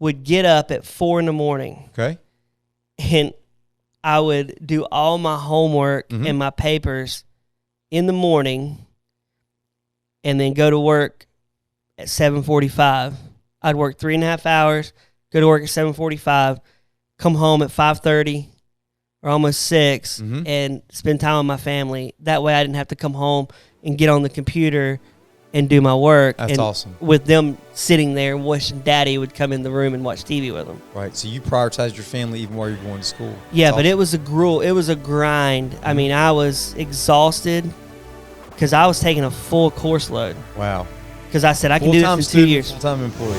would get up at 4 a.m. Okay. And I would do all my homework and my papers in the morning and then go to work at 7:45. I'd work 3.5 hours, go to work at 7:45, come home at 5:30 or almost 6 and spend time with my family. That way I didn't have to come home and get on the computer and do my work. That's awesome. With them sitting there and watching Daddy would come in the room and watch TV with them. Right. So you prioritized your family even while you're going to school. Yeah, That's but awesome. it was a gruel. It was a grind. I mean, I was exhausted because I was taking a full course load. Wow. Because I said I can do this in 2 years. Full-time employee.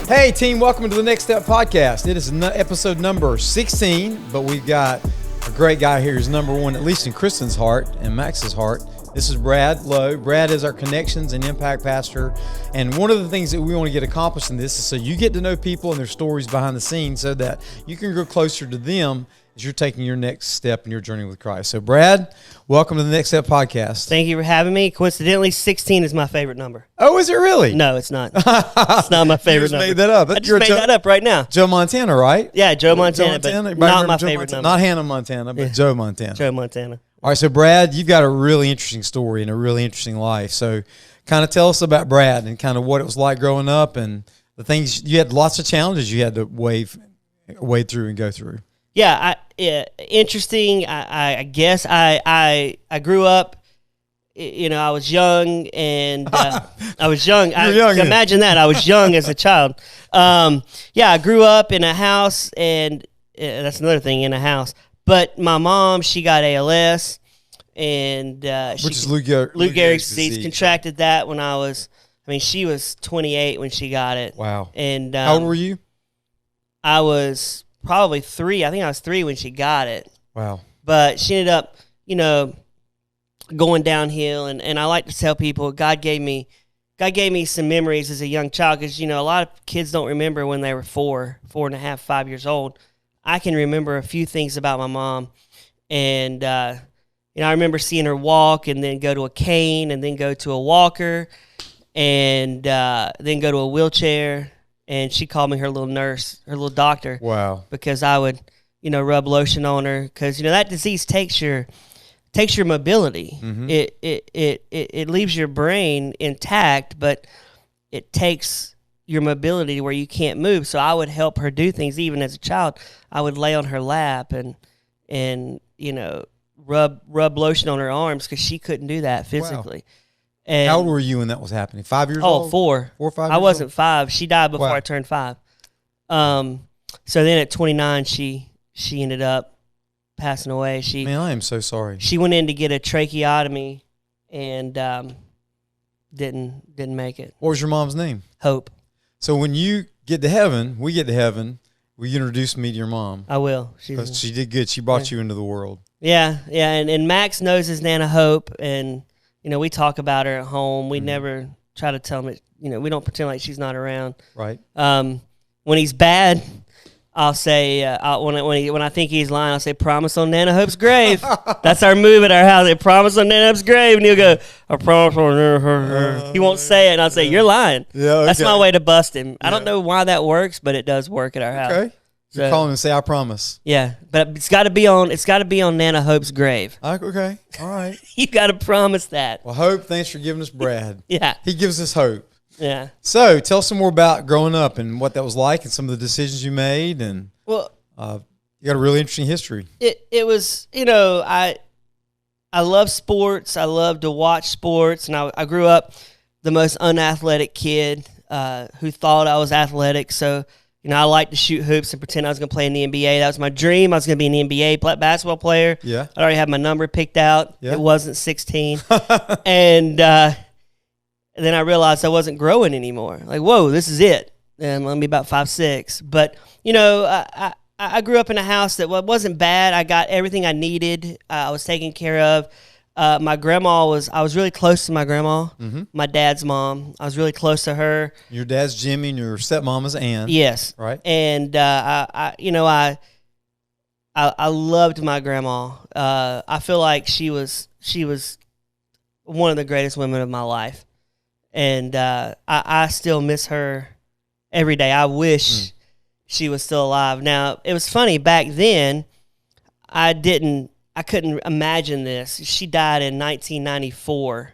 Hey team, welcome to the Next Step Podcast. It is episode number 16, but we've got a great guy here who's number one, at least in Kristen's heart and Max's heart. This is Brad Lowe. Brad is our Connections and Impact Pastor. And one of the things that we want to get accomplished in this is so you get to know people and their stories behind the scenes so that you can grow closer to them as you're taking your next step in your journey with Christ. So Brad, welcome to the Next Step Podcast. Thank you for having me. Coincidentally, 16 is my favorite number. Oh, is it really? No, it's not. It's not my favorite number. You just made that up. I just made that up right now. Joe Montana, right? Yeah, Joe Montana, but not my favorite number. Not Hannah Montana, but Joe Montana. Joe Montana. All right, so Brad, you've got a really interesting story and a really interesting life. So kind of tell us about Brad and kind of what it was like growing up and the things, you had lots of challenges you had to wade through and go through. Yeah, interesting. I guess I grew up. You know, I was young, and I was young. Imagine that. I was young as a child. Yeah, I grew up in a house, and that's another thing, in a house. But my mom, she got ALS, and which is Lou Gehrig's disease. Contracted that when she was 28 when she got it. Wow. And how old were you? I was probably 3. I think I was 3 when she got it. Wow. But she ended up, going downhill. And I like to tell people God gave me some memories as a young child because, a lot of kids don't remember when they were 4.5, 5 years old. I can remember a few things about my mom. And, I remember seeing her walk and then go to a cane and then go to a walker and then go to a wheelchair. And she called me her little nurse, her little doctor. Wow. Because I would, rub lotion on her. Because, that disease takes your mobility. Mm-hmm. It leaves your brain intact, but it takes your mobility where you can't move. So I would help her do things. Even as a child, I would lay on her lap and rub lotion on her arms because she couldn't do that physically. Wow. And how old were you when that was happening? 5 years old? 4. 4 or 5 years I wasn't old? 5. She died before I turned 5. So then at 29, she ended up passing away. Man, I am so sorry. She went in to get a tracheotomy and didn't make it. What was your mom's name? Hope. So when you get to heaven, will you introduce me to your mom? I will. She did good. She brought you into the world. Yeah. And Max knows his Nana Hope, and we talk about her at home. We never try to tell him it. We don't pretend like she's not around. Right. When he's bad, I'll say when I think he's lying, I'll say, "Promise on Nana Hope's grave." That's our move at our house. Promise on Nana Hope's grave, and he'll go, "I promise on her." He won't say it, and I'll say, "You're lying." Yeah, okay. That's my way to bust him. I don't know why that works, but it does work at our house. Okay. So, you call him and say, "I promise." Yeah, but it's got to be on Nana Hope's grave. Okay. All right. You got to promise that. Well, Hope, thanks for giving us Brad. Yeah. He gives us hope. Yeah. So tell us some more about growing up and what that was like and some of the decisions you made. And you got a really interesting history. It was, I love sports. I love to watch sports. And I grew up the most unathletic kid who thought I was athletic. So, I liked to shoot hoops and pretend I was going to play in the NBA. That was my dream. I was going to be an NBA basketball player. Yeah. I already had my number picked out. Yeah. It wasn't 16. And then I realized I wasn't growing anymore. Like, whoa, this is it. And let me about 5'6". But, I grew up in a house that wasn't bad. I got everything I needed. I was taken care of. My grandma I was really close to my grandma, my dad's mom. I was really close to her. Your dad's Jimmy and your stepmom is Ann. Yes. Right. And, I loved my grandma. I feel like she was one of the greatest women of my life. And I still miss her every day. I wish she was still alive. Now, it was funny. Back then, I couldn't imagine this. She died in 1994.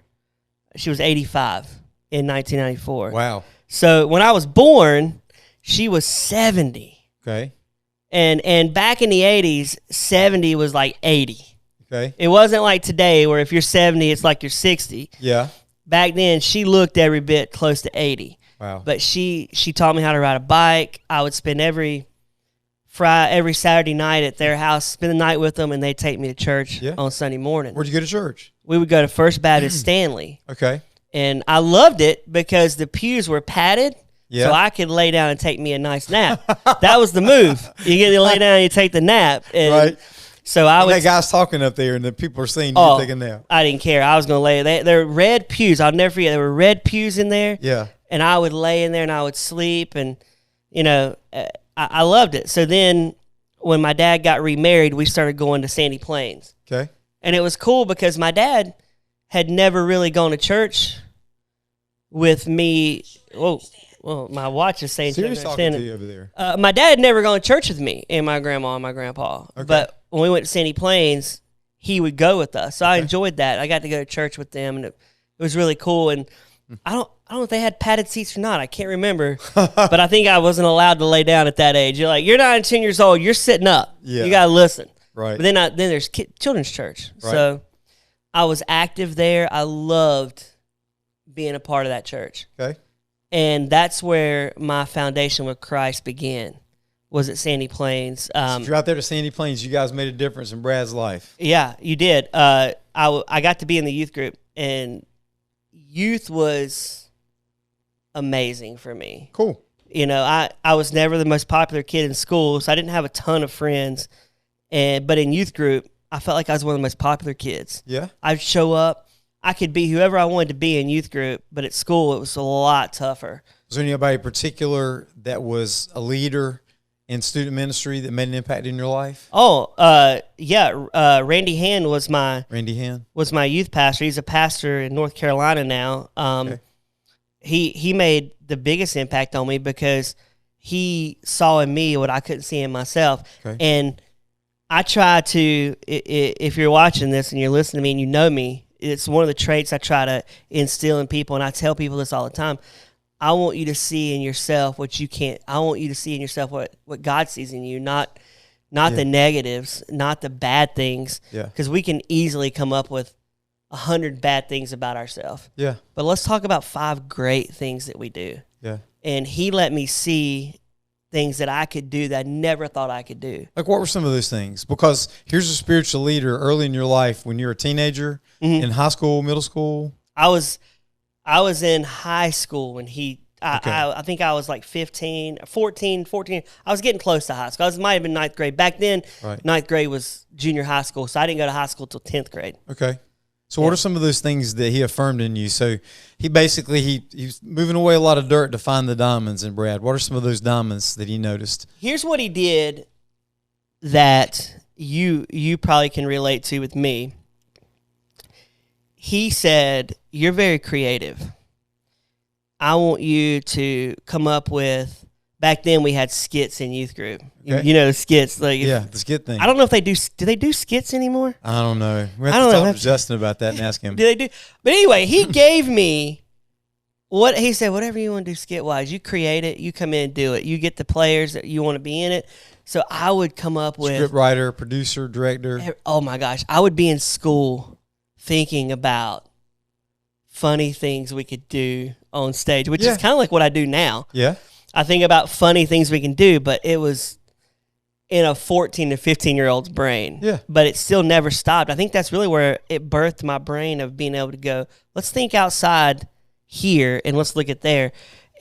She was 85 in 1994. Wow. So when I was born, she was 70. Okay. And back in the 80s, 70 was like 80. Okay. It wasn't like today where if you're 70, it's like you're 60. Yeah. Back then, she looked every bit close to 80. Wow. But she taught me how to ride a bike. I would spend every Saturday night at their house, spend the night with them, and they'd take me to church on Sunday morning. Where'd you go to church? We would go to First Baptist Stanley. Okay. And I loved it because the pews were padded, Yeah. so I could lay down and take me a nice nap. That was the move. You get to lay down and you take the nap. And Right. So I would. That guy's talking up there, and the people are seeing you taking a nap. I didn't care. I was going to lay. They're red pews. I'll never forget. There were red pews in there. Yeah. And I would lay in there and I would sleep, and I loved it. So then, when my dad got remarried, we started going to Sandy Plains. Okay. And it was cool because my dad had never really gone to church with me. Well, my watch is saying Siri's talking to you over there. my dad had never gone to church with me and my grandma and my grandpa. Okay. But when we went to Sandy Plains, he would go with us. So I enjoyed that. I got to go to church with them, and it was really cool. And I don't know if they had padded seats or not. I can't remember. But I think I wasn't allowed to lay down at that age. You're like, you're 9 and 10 years old. You're sitting up. Yeah. You got to listen. Right. But then there's children's church. Right. So I was active there. I loved being a part of that church. Okay. And that's where my foundation with Christ began, was at Sandy Plains. So if you're out there to Sandy Plains, you guys made a difference in Brad's life. Yeah, you did. I got to be in the youth group, and youth was amazing for me. Cool. I was never the most popular kid in school, so I didn't have a ton of friends. But in youth group, I felt like I was one of the most popular kids. Yeah. I'd show up. I could be whoever I wanted to be in youth group, but at school it was a lot tougher. Was there anybody particular that was a leader in student ministry that made an impact in your life? Yeah. Randy Hand was my youth pastor. He's a pastor in North Carolina now. Okay. He made the biggest impact on me because he saw in me what I couldn't see in myself. Okay. And I try to, if you're watching this and you're listening to me and you know me, it's one of the traits I try to instill in people, and I tell people this all the time. I want you to see in yourself what you can't. I want you to see in yourself what God sees in you, not the negatives, not the bad things. Yeah. Because we can easily come up with 100 bad things about ourselves. Yeah. But let's talk about 5 great things that we do. Yeah. And he let me see things that I could do that I never thought I could do. Like, what were some of those things? Because here's a spiritual leader early in your life when you're a teenager, in high school, middle school. I was in high school when I think I was like 14. I was getting close to high school. I might have been 9th grade. Back then, Right. 9th grade was junior high school, so I didn't go to high school till 10th grade. Okay. So what are some of those things that he affirmed in you? So he basically, he's moving away a lot of dirt to find the diamonds in Brad. What are some of those diamonds that he noticed? Here's what he did that you probably can relate to with me. He said, "You're very creative. I want you to come up with." Back then, we had skits in youth group. Okay. You know, skits. Like, Yeah, the skit thing. I don't know if they do. Do they do skits anymore? I don't know. We have I to don't know. talk to Justin about that and ask him. Do they do? But anyway, he gave me what he said. Whatever you want to do skit wise, you create it. You come in and do it. You get the players that you want to be in it. So I would come up with Script writer, producer, director. Oh my gosh, I would be in school thinking about funny things we could do on stage, which is kind of like what I do now. Yeah. I think about funny things we can do, but it was in a 14 to 15-year-old's brain. Yeah. But it still never stopped. I think that's really where it birthed my brain of being able to go, let's think outside here and let's look at there.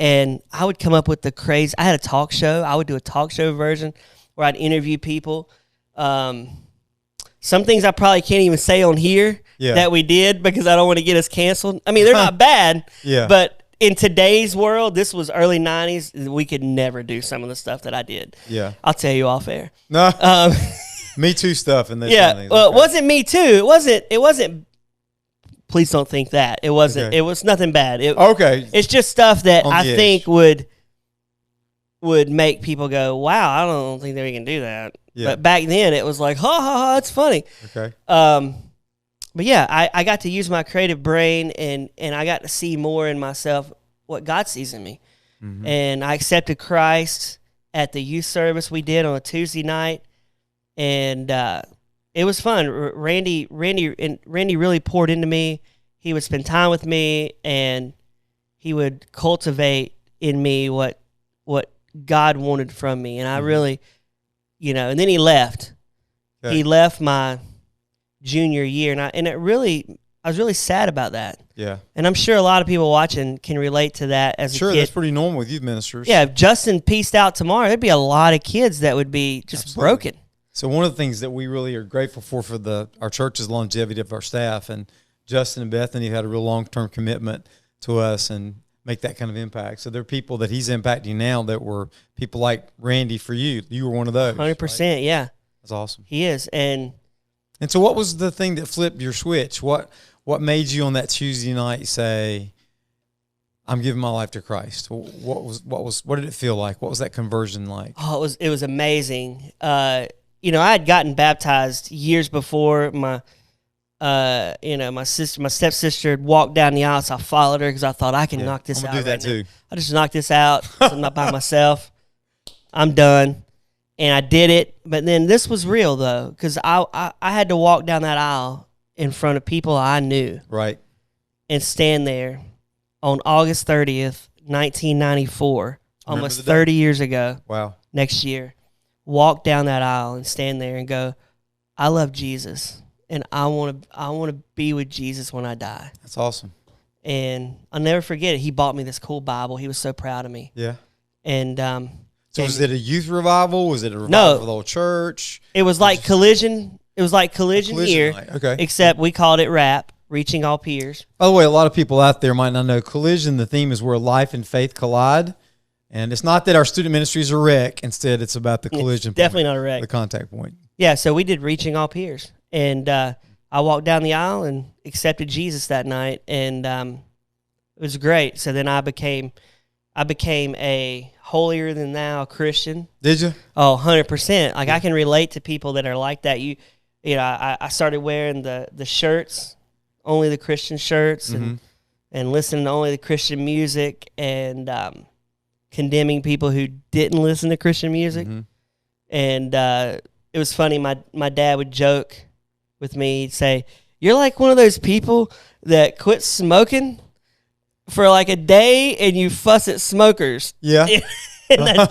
And I would come up with the crazy. I had a talk show. I would do a talk show version where I'd interview people. Some things I probably can't even say on here that we did because I don't want to get us canceled. I mean, they're not bad, but in today's world, this was early 90s, we could never do some of the stuff that I did. Yeah. I'll tell you off air. No. Me Too stuff and those kind of things. Well, it wasn't Me Too. It wasn't Please don't think that. It wasn't. Okay. It was nothing bad. Okay. It's just stuff that On I the edge. think would make people go, "Wow, I don't think that we can do that." Yeah. But back then, it was like, "Ha ha ha, it's funny." Okay. But yeah, I got to use my creative brain, and I got to see more in myself what God sees in me. Mm-hmm. And I accepted Christ at the youth service we did on a Tuesday night, and it was fun. Randy really poured into me. He would spend time with me, and he would cultivate in me what God wanted from me. And I really, and then he left. Okay. He left my junior year, and I was really sad about that. Yeah. And I'm sure a lot of people watching can relate to that as a Sure, kid. that's pretty normal with youth ministers. Yeah, if Justin pieced out tomorrow, there'd be a lot of kids that would be just Absolutely. broken. So one of the things that we really are grateful for our church's longevity of our staff, and Justin and Bethany had a real long-term commitment to us and make that kind of impact. So there are people that he's impacting now that were people like Randy for you. You were one of those. 100%, right? yeah. That's awesome. He is. And so what was the thing that flipped your switch? What made you on that Tuesday night say, I'm giving my life to Christ? What did it feel like? What was that conversion like? oh, it was amazing. I had gotten baptized years before. My stepsister had walked down the aisle, so I followed her because I thought I can knock this I'm out. gonna do that too. I just knocked this out. So I'm not by myself. I'm done. And I did it. But then this was real, though, because I had to walk down that aisle in front of people I knew. Right. And stand there on August 30th, 1994, almost 30 years ago. Wow. Next year. Walk down that aisle and stand there and go, I love Jesus, and I want to be with Jesus when I die. That's awesome. And I'll never forget it. He bought me this cool Bible. He was so proud of me. Yeah. And so was it a youth revival? Was it a revival for the whole church? It was like Collision. It was like Collision here, night. Okay. Except we called it RAP, Reaching All Peers. By the way, a lot of people out there might not know Collision. The theme is where life and faith collide. And it's not that our student ministry is a wreck. Instead, it's about the collision point. Definitely not a wreck. The contact point. Yeah, so we did Reaching All Peers. And I walked down the aisle and accepted Jesus that night. And it was great. So then I became a holier than thou Christian. Did you? Oh, 100%. Like, I can relate to people that are like that. I started wearing the shirts, only the Christian shirts, and listening to only the Christian music, and condemning people who didn't listen to Christian music. And it was funny. My dad would joke with me. He'd say, "You're like one of those people that quit smoking for like a day and you fuss at smokers." Yeah. And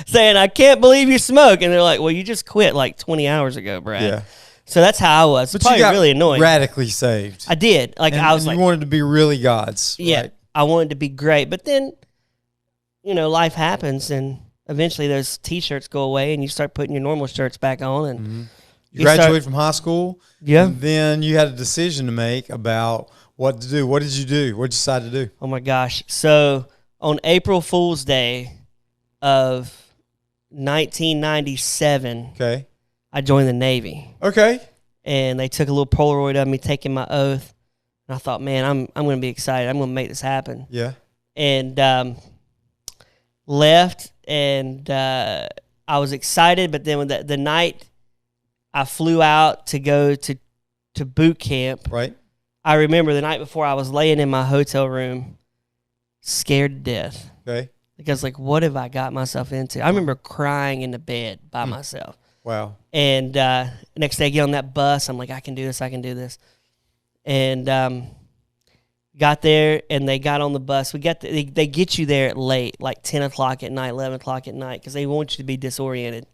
saying, "I can't believe you smoke." And they're like, "Well, you just quit like 20 hours ago, Brad." Yeah. So that's how I was. But Probably you got really annoying. radically saved. I did. Like, and, I was and like, you wanted to be really God's. yeah, Right? I wanted to be great. But then, life happens, and eventually those T-shirts go away, and you start putting your normal shirts back on. And You graduated from high school. Yeah. And then you had a decision to make about what to do. What did you do? What did you decide to do? Oh my gosh! So on April Fool's Day of 1997, Okay. I joined the Navy. Okay. And they took a little Polaroid of me taking my oath. And I thought, man, I'm going to be excited. I'm going to make this happen. Yeah. And left, and I was excited. But then when the night I flew out to go to boot camp, Right. I remember the night before I was laying in my hotel room, scared to death. Okay. Because, like, what have I got myself into? I remember crying in the bed by myself. Wow. And next day, I get on that bus. I'm like, I can do this. I can do this. And got there, and they got on the bus. They get you there at late, like 10 o'clock at night, 11 o'clock at night, because they want you to be disoriented.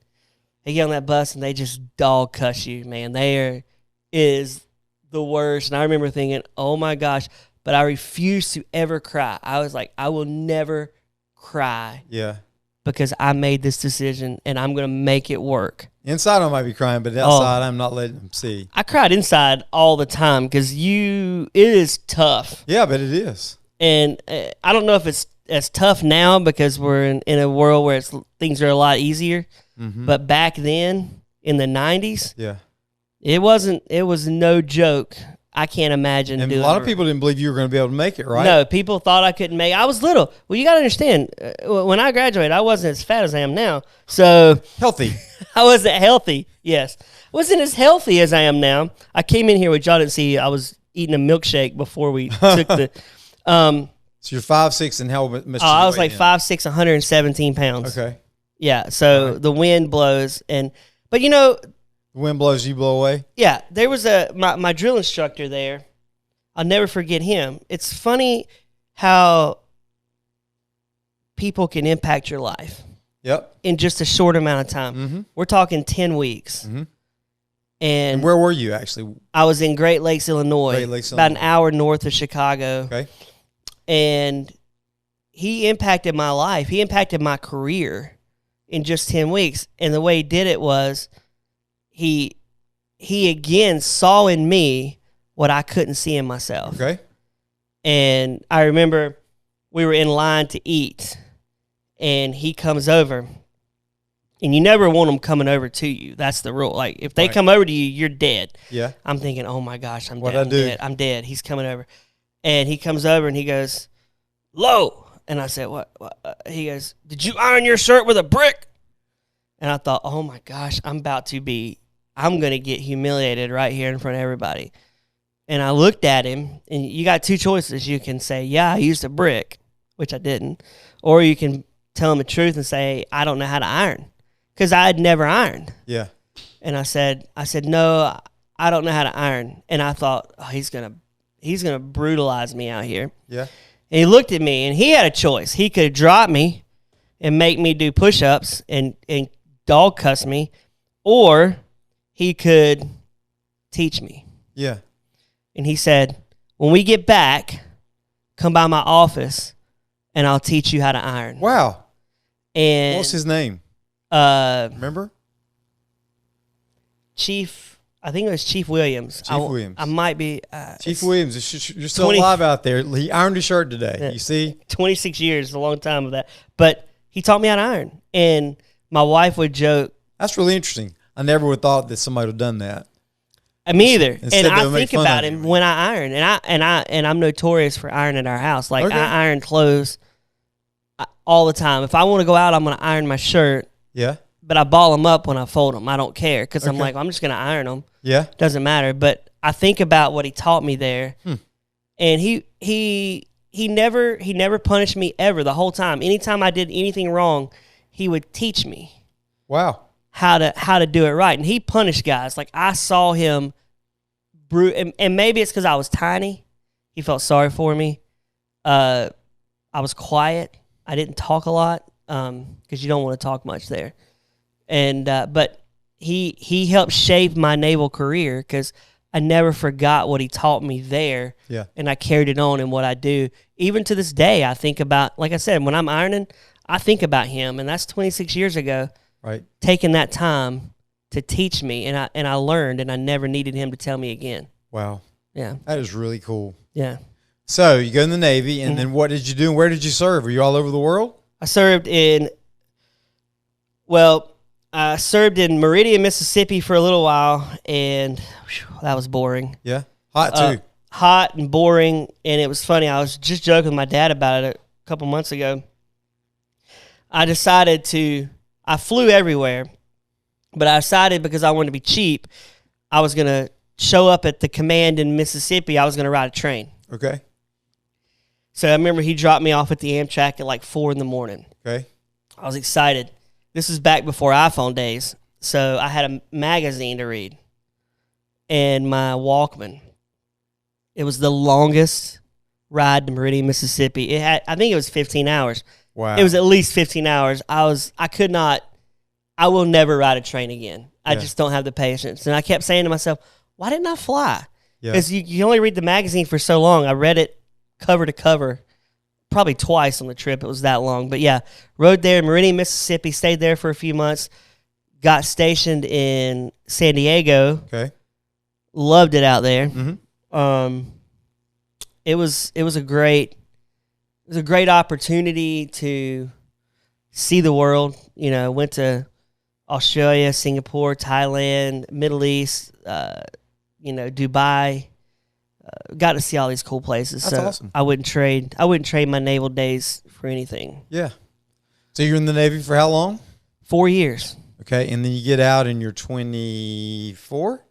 They get on that bus, and they just dog cuss you, man. There is the worst. And I remember thinking, oh, my gosh. But I refused to ever cry. I was like, I will never cry. Yeah. Because I made this decision, and I'm going to make it work. Inside I might be crying, but outside I'm not letting them see. I cried inside all the time because it is tough. Yeah, but it is. And I don't know if it's as tough now because we're in a world where things are a lot easier. But back then, in the 90s, Yeah. it was no joke I can't imagine And doing a lot of it. people didn't believe you were going to be able to make it, right? No, people thought I couldn't make it. I was little. Well, you got to understand, when I graduated, I wasn't as fat as I am now. So Healthy. I wasn't healthy. Yes. Wasn't as healthy as I am now. I came in here, which y'all didn't see. I was eating a milkshake before we took the. So you're 5'6", and how much? I was like 5'6", 117 pounds. Okay. Yeah. So the wind blows, but you know, The wind blows, you blow away. yeah, there was my drill instructor there. I'll never forget him. It's funny how people can impact your life Yep. in just a short amount of time. Mm-hmm. We're talking 10 weeks. Mm-hmm. And And where were you actually? I was in Great Lakes, Illinois, Great Lakes, about an Illinois. hour north of Chicago. Okay. And he impacted my life. He impacted my career in just 10 weeks. And the way he did it was he again saw in me what I couldn't see in myself. Okay. And I remember we were in line to eat, and he comes over. And you never want them coming over to you. That's the rule. Like, if they Right. come over to you, you're dead. Yeah. I'm thinking, oh, my gosh, I'm What'd dead. I I'm do? dead. I'm dead. He's coming over. And he comes over, and he goes, "Low." And I said, what? He goes, "Did you iron your shirt with a brick?" And I thought, oh, my gosh, I'm going to get humiliated right here in front of everybody. And I looked at him, and you got two choices. You can say, yeah, I used a brick, which I didn't. Or you can tell him the truth and say, I don't know how to iron, because I had never ironed. Yeah. And I said, no, I don't know how to iron. And I thought, oh, he's gonna brutalize me out here. Yeah. And he looked at me, and he had a choice. He could drop me and make me do push-ups and dog cuss me, or he could teach me. Yeah. And he said, when we get back, come by my office, and I'll teach you how to iron. Wow. And What's his name? uh, Remember? I think it was Chief Williams. Chief Williams. I might be. Chief Williams. You're still 20 alive out there. He ironed his shirt today. Yeah. You see? 26 years is a long time of that. But he taught me how to iron. And my wife would joke. That's really interesting. I never would have thought that somebody would have done that. Me either. Instead And they I would make think fun about of him you. when I iron. And I'm notorious for ironing at our house. Like, Okay. I iron clothes all the time. If I want to go out, I'm going to iron my shirt. Yeah. But I ball them up when I fold them. I don't care, because I'm Okay. like, I'm just going to iron them. Yeah. Doesn't matter. But I think about what he taught me there. And he never punished me ever the whole time. Anytime I did anything wrong, he would teach me Wow. how to do it right. And he punished guys. Like, I saw him and maybe it's because I was tiny. He felt sorry for me. I was quiet. I didn't talk a lot, because you don't want to talk much there. And but he helped shape my naval career, because I never forgot what he taught me there. Yeah. And I carried it on in what I do. Even to this day, I think about, like I said, when I'm ironing, I think about him, and that's 26 years ago. Right. Taking that time to teach me, and I learned, and I never needed him to tell me again. Wow. Yeah. That is really cool. Yeah. So you go in the Navy, and then what did you do, and where did you serve? Were you all over the world? I served in Meridian, Mississippi for a little while, and that was boring. Yeah. Hot too. Hot and boring, and it was funny. I was just joking with my dad about it a couple months ago. I flew everywhere, but I decided, because I wanted to be cheap, I was going to show up at the command in Mississippi. I was going to ride a train. Okay. So I remember he dropped me off at the Amtrak at like 4 a.m. Okay. I was excited. This was back before iPhone days, so I had a magazine to read and my Walkman. It was the longest ride to Meridian, Mississippi. I think it was 15 hours. Wow. It was at least 15 hours. I will never ride a train again. I just don't have the patience. And I kept saying to myself, why didn't I fly? Yeah. Because you only read the magazine for so long. I read it cover to cover probably twice on the trip. It was that long. But yeah, rode there in Meridian, Mississippi, stayed there for a few months, got stationed in San Diego. Okay. Loved it out there. Mm-hmm. It was a great opportunity to see the world. You know, went to Australia, Singapore, Thailand, Middle East, Dubai, got to see all these cool places. That's so awesome. I wouldn't trade my naval days for anything. Yeah. So you're in the Navy for how long? 4 years. Okay, and then you get out and you're 24,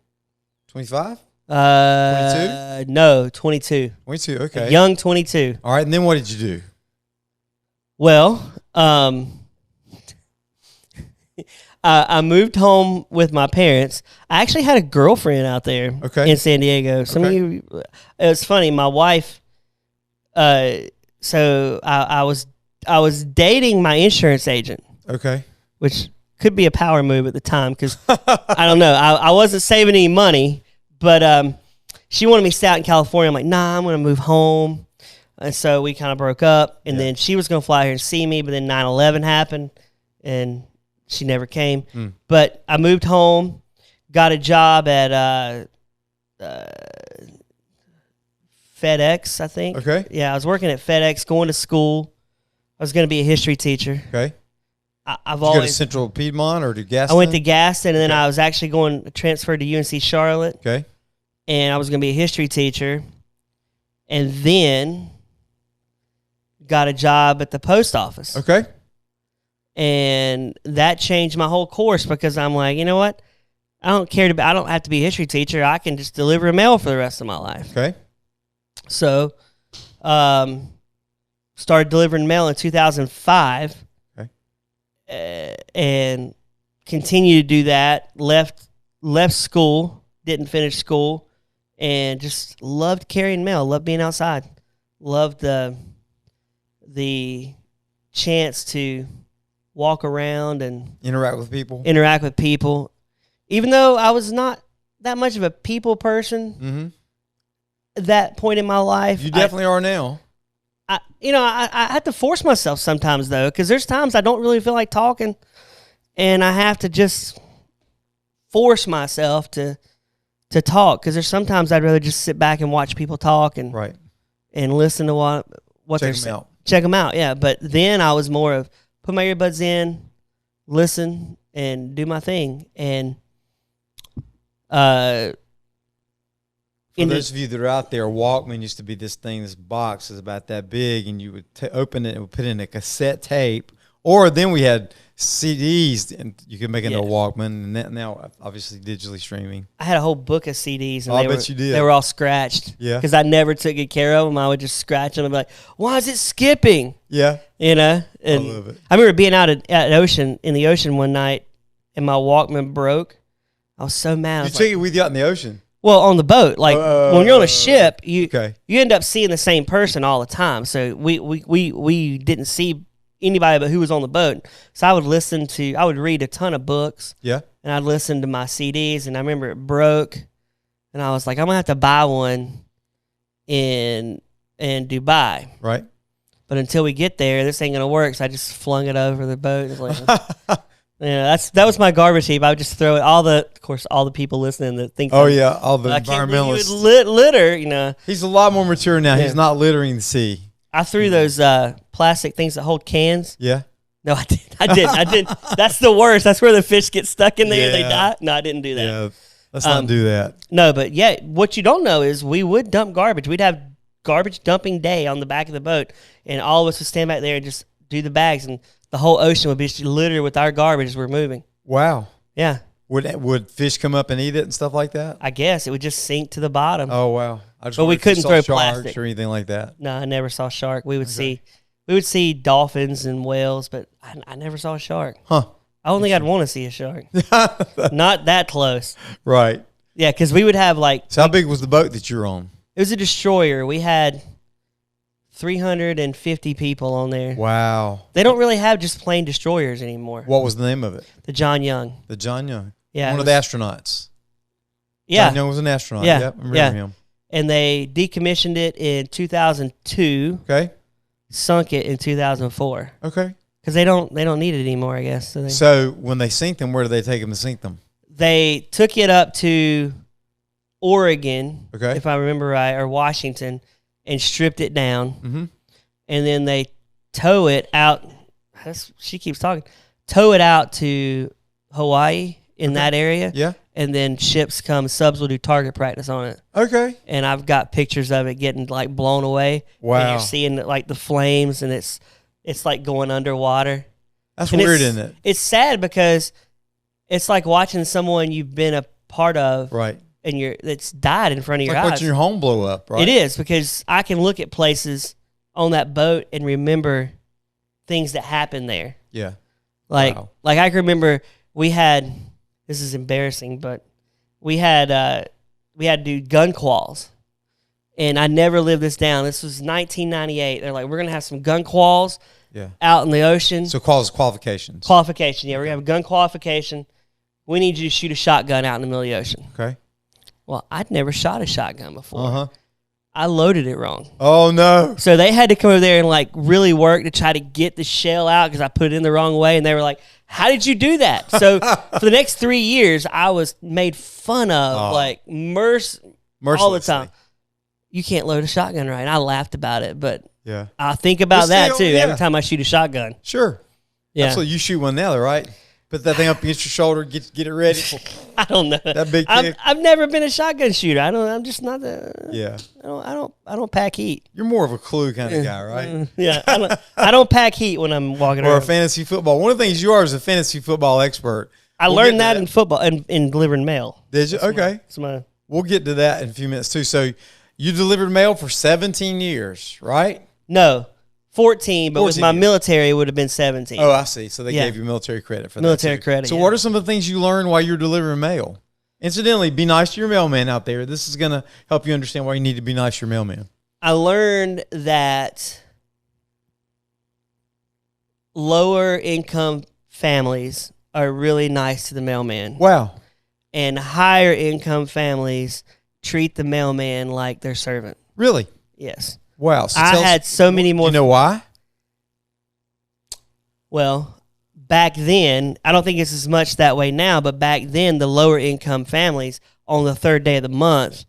25, 22? No, 22. 22. Okay, A young 22. All right, and then what did you do? Well, I moved home with my parents. I actually had a girlfriend out there in San Diego. Some of you, it was funny. My wife, so I was dating my insurance agent. Okay. Which could be a power move at the time because I don't know. I wasn't saving any money, but she wanted me to stay out in California. I'm like, nah, I'm going to move home. And so we kind of broke up. And then she was going to fly here and see me, but then 9/11 happened, and she never came. But I moved home, got a job at FedEx, I think. Okay. Yeah, I was working at FedEx, going to school. I was going to be a history teacher. Okay. I've Did you always go to Central Piedmont or to Gaston? I went to Gaston, and then I was actually going to transfer to UNC Charlotte. Okay. And I was going to be a history teacher, and then got a job at the post office. Okay. And that changed my whole course because I'm like, you know what? I don't have to be a history teacher. I can just deliver mail for the rest of my life. Okay. So, started delivering mail in 2005. And continued to do that. Left school, didn't finish school, and just loved carrying mail. Loved being outside. Loved the chance to walk around and interact with people. Even though I was not that much of a people person at that point in my life. You definitely are now. I have to force myself sometimes, though, because there's times I don't really feel like talking, and I have to just force myself to talk, because there's sometimes I'd rather just sit back and watch people talk and listen to what they're saying. Check them out, yeah. But then I was more of put my earbuds in, listen, and do my thing. And for those of you that are out there, Walkman used to be this box is about that big, and you would open it and put in a cassette tape, or then we had CDs, and you could make it a Walkman, and now obviously digitally streaming. I had a whole book of CDs, and I bet you did. They were all scratched. Yeah. Because I never took good care of them. I would just scratch them and be like, why is it skipping? Yeah. You know? And I love it. I remember being out in the ocean one night, and my Walkman broke. I was so mad. You took it with you out in the ocean? Well, on the boat, like when you're on a ship, you end up seeing the same person all the time. So we didn't see anybody but who was on the boat. So I would read a ton of books. Yeah. And I'd listen to my CDs, and I remember it broke, and I was like, I'm gonna have to buy one in Dubai. Right. But until we get there, this ain't gonna work. So I just flung it over the boat. It was like, that was my garbage heap. I would just throw it. All the people listening that think. Oh yeah, all the environmentalists. You would litter, you know. He's a lot more mature now. Yeah. He's not littering the sea. I threw those plastic things that hold cans. Yeah. No, I didn't. That's the worst. That's where the fish get stuck in there and they die. No, I didn't do that. Yeah. Let's not do that. No, but yeah, what you don't know is we would dump garbage. We'd have garbage dumping day on the back of the boat, and all of us would stand back there and just do the bags, and the whole ocean would be littered with our garbage as we're moving. Wow. Yeah. Would fish come up and eat it and stuff like that? I guess it would just sink to the bottom. Oh wow! But we couldn't throw plastic or anything like that. No, I never saw shark. We would see dolphins and whales, but I never saw a shark. Huh? I don't think I'd want to see a shark. Not that close. Right. Yeah, because we would have like. So how big was the boat that you're on? It was a destroyer. We had 350 people on there. Wow. They don't really have just plain destroyers anymore. What was the name of it? The John Young. The John Young. Yeah. One of the astronauts. Yeah. John Young was an astronaut. Yeah. Yep, I remember him. And they decommissioned it in 2002. Okay. Sunk it in 2004. Okay. Because they don't need it anymore, I guess. So when they sink them, where do they take them to sink them? They took it up to Oregon, okay, if I remember right, or Washington, and stripped it down. Mm-hmm. And then they tow it out. She keeps talking. Tow it out to Hawaii in that area. Yeah. and then ships come, subs will do target practice on it. Okay. And I've got pictures of it getting like blown away. Wow. And you're seeing like the flames, and it's like going underwater. That's and weird, isn't it? It's sad because it's like watching someone you've been a part of, right? And that's died in front of your eyes. Watching your home blow up, right? It is, because I can look at places on that boat and remember things that happened there. Yeah. Like I can remember we had, this is embarrassing, but we had to do gun quals. And I never lived this down. This was 1998. They're like, we're going to have some gun quals out in the ocean. So qualifications. Qualification, yeah. We're going to have a gun qualification. We need you to shoot a shotgun out in the middle of the ocean. Okay. Well, I'd never shot a shotgun before. Uh-huh. I loaded it wrong. Oh, no. So they had to come over there and like really work to try to get the shell out because I put it in the wrong way. And they were like, how did you do that? So for the next 3 years, I was made fun of, like mercilessly all the time. You can't load a shotgun right. And I laughed about it, but I think about that too every time I shoot a shotgun. Sure. Yeah. Absolutely. You shoot one now, right? Put that thing up against your shoulder, get it ready. I don't know. That big kick. I've never been a shotgun shooter. I'm just not the. Yeah. I don't pack heat. You're more of a clue kind of guy, right? Yeah. I don't pack heat when I'm walking around. Or a fantasy football. One of the things you are is a fantasy football expert. I learned that in football and in delivering mail. Did you? Okay. We'll get to that in a few minutes too. So you delivered mail for 17 years, right? No. 14, but with my military, it would have been 17. Oh, I see. So they gave you military credit for that. Military credit. So what are some of the things you learned while you're delivering mail? Incidentally, be nice to your mailman out there. This is going to help you understand why you need to be nice to your mailman. I learned that lower income families are really nice to the mailman. Wow. And higher income families treat the mailman like their servant. Really? Yes. Wow. So I had so many more. You know why? Well, back then, I don't think it's as much that way now, but back then, the lower income families on the third day of the month,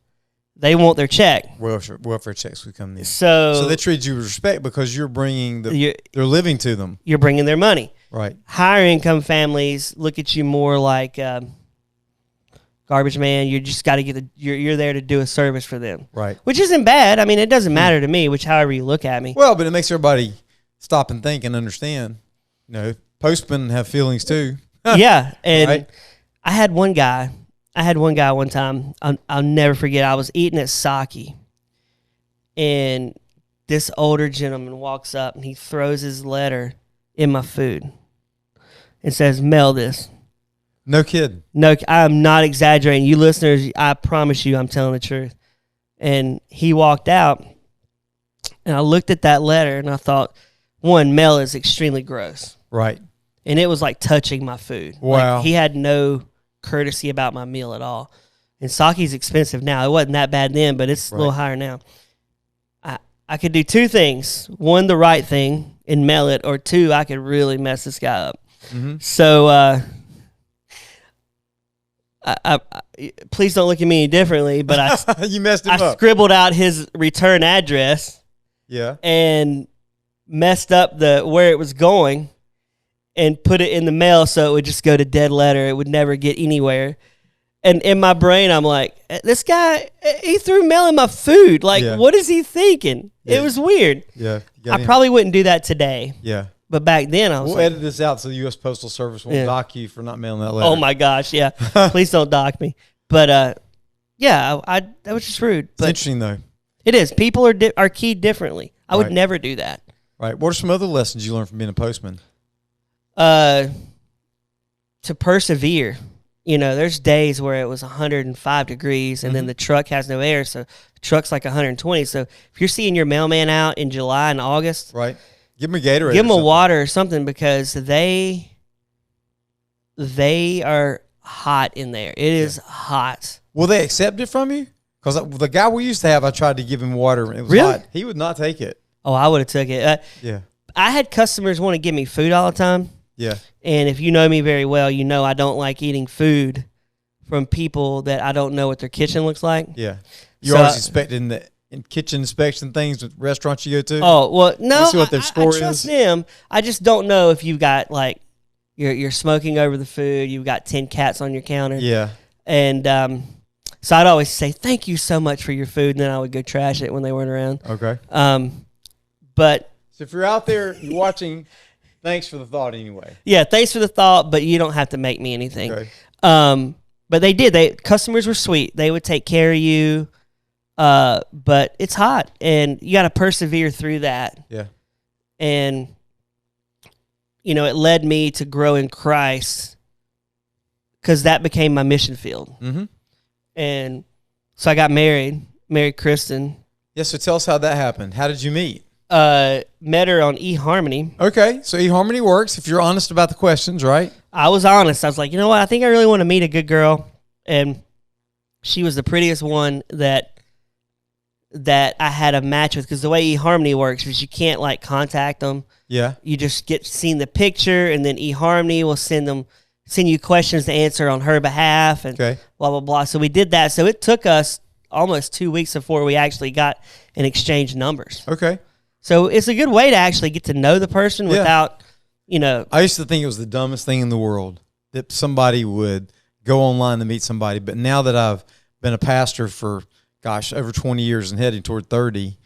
they want their check. Welfare checks would come in. So they treat you with respect because you're bringing their living to them. You're bringing their money. Right. Higher income families look at you more like garbage man. You just got to get you're there to do a service for them. Right. Which isn't bad. I mean, it doesn't matter to me, however you look at me. Well, but it makes everybody stop and think and understand. You know, postmen have feelings too. Yeah. And I had one guy one time. I'll never forget. I was eating at Saki, and this older gentleman walks up and he throws his letter in my food and says, "Mail this." No kidding. No, I'm not exaggerating. You listeners, I promise you I'm telling the truth. And he walked out, and I looked at that letter, and I thought, one, mail is extremely gross. Right. And it was like touching my food. Wow. Like, he had no courtesy about my meal at all. And sake's expensive now. It wasn't that bad then, but it's a little higher now. I could do two things. One, the right thing and mail it, or two, I could really mess this guy up. Mm-hmm. So I please don't look at me any differently, but you messed him up. I scribbled out his return address. Yeah. And messed up where it was going and put it in the mail so it would just go to dead letter. It would never get anywhere. And in my brain, I'm like, this guy, he threw mail in my food. Like, what is he thinking? Yeah. It was weird. Yeah. I probably wouldn't do that today. Yeah. But back then, I was We'll edit this out so the U.S. Postal Service won't dock you for not mailing that letter. Oh, my gosh, yeah. Please don't dock me. But, that was just rude. But it's interesting, though. It is. People are keyed differently. I would never do that. Right. What are some other lessons you learned from being a postman? To persevere. You know, there's days where it was 105 degrees and then the truck has no air, so the truck's like 120. So if you're seeing your mailman out in July and August, right, give them a Gatorade. Give them a water or something because they are hot in there. It is hot. Will they accept it from you? Because the guy we used to have, I tried to give him water. It was hot. He would not take it. Oh, I would have took it. I had customers want to give me food all the time. Yeah. And if you know me very well, you know I don't like eating food from people that I don't know what their kitchen looks like. Yeah. You're always expecting the kitchen inspection things with restaurants you go to? Oh, well, no. See what their score I trust them. I just don't know if you've got, like, you're smoking over the food. You've got 10 cats on your counter. Yeah. And so I'd always say, thank you so much for your food, and then I would go trash it when they weren't around. Okay. But so if you're out there watching, thanks for the thought anyway. yeah, thanks for the thought, but you don't have to make me anything. Okay. But they did. Customers were sweet. They would take care of you. But it's hot, and you got to persevere through that. Yeah. And, it led me to grow in Christ because that became my mission field. Mm-hmm. And so I got married Kristen. Yeah, so tell us how that happened. How did you meet? Met her on eHarmony. Okay, so eHarmony works if you're honest about the questions, right? I was honest. I was like, you know what? I think I really want to meet a good girl. And she was the prettiest one that I had a match with, because the way eHarmony works is you can't contact them. Yeah. You just seen the picture, and then eHarmony will send you questions to answer on her behalf, and blah, blah, blah. So we did that. So it took us almost 2 weeks before we actually got and exchanged numbers. Okay. So it's a good way to actually get to know the person without, I used to think it was the dumbest thing in the world that somebody would go online to meet somebody. But now that I've been a pastor for, over 20 years and heading toward 30,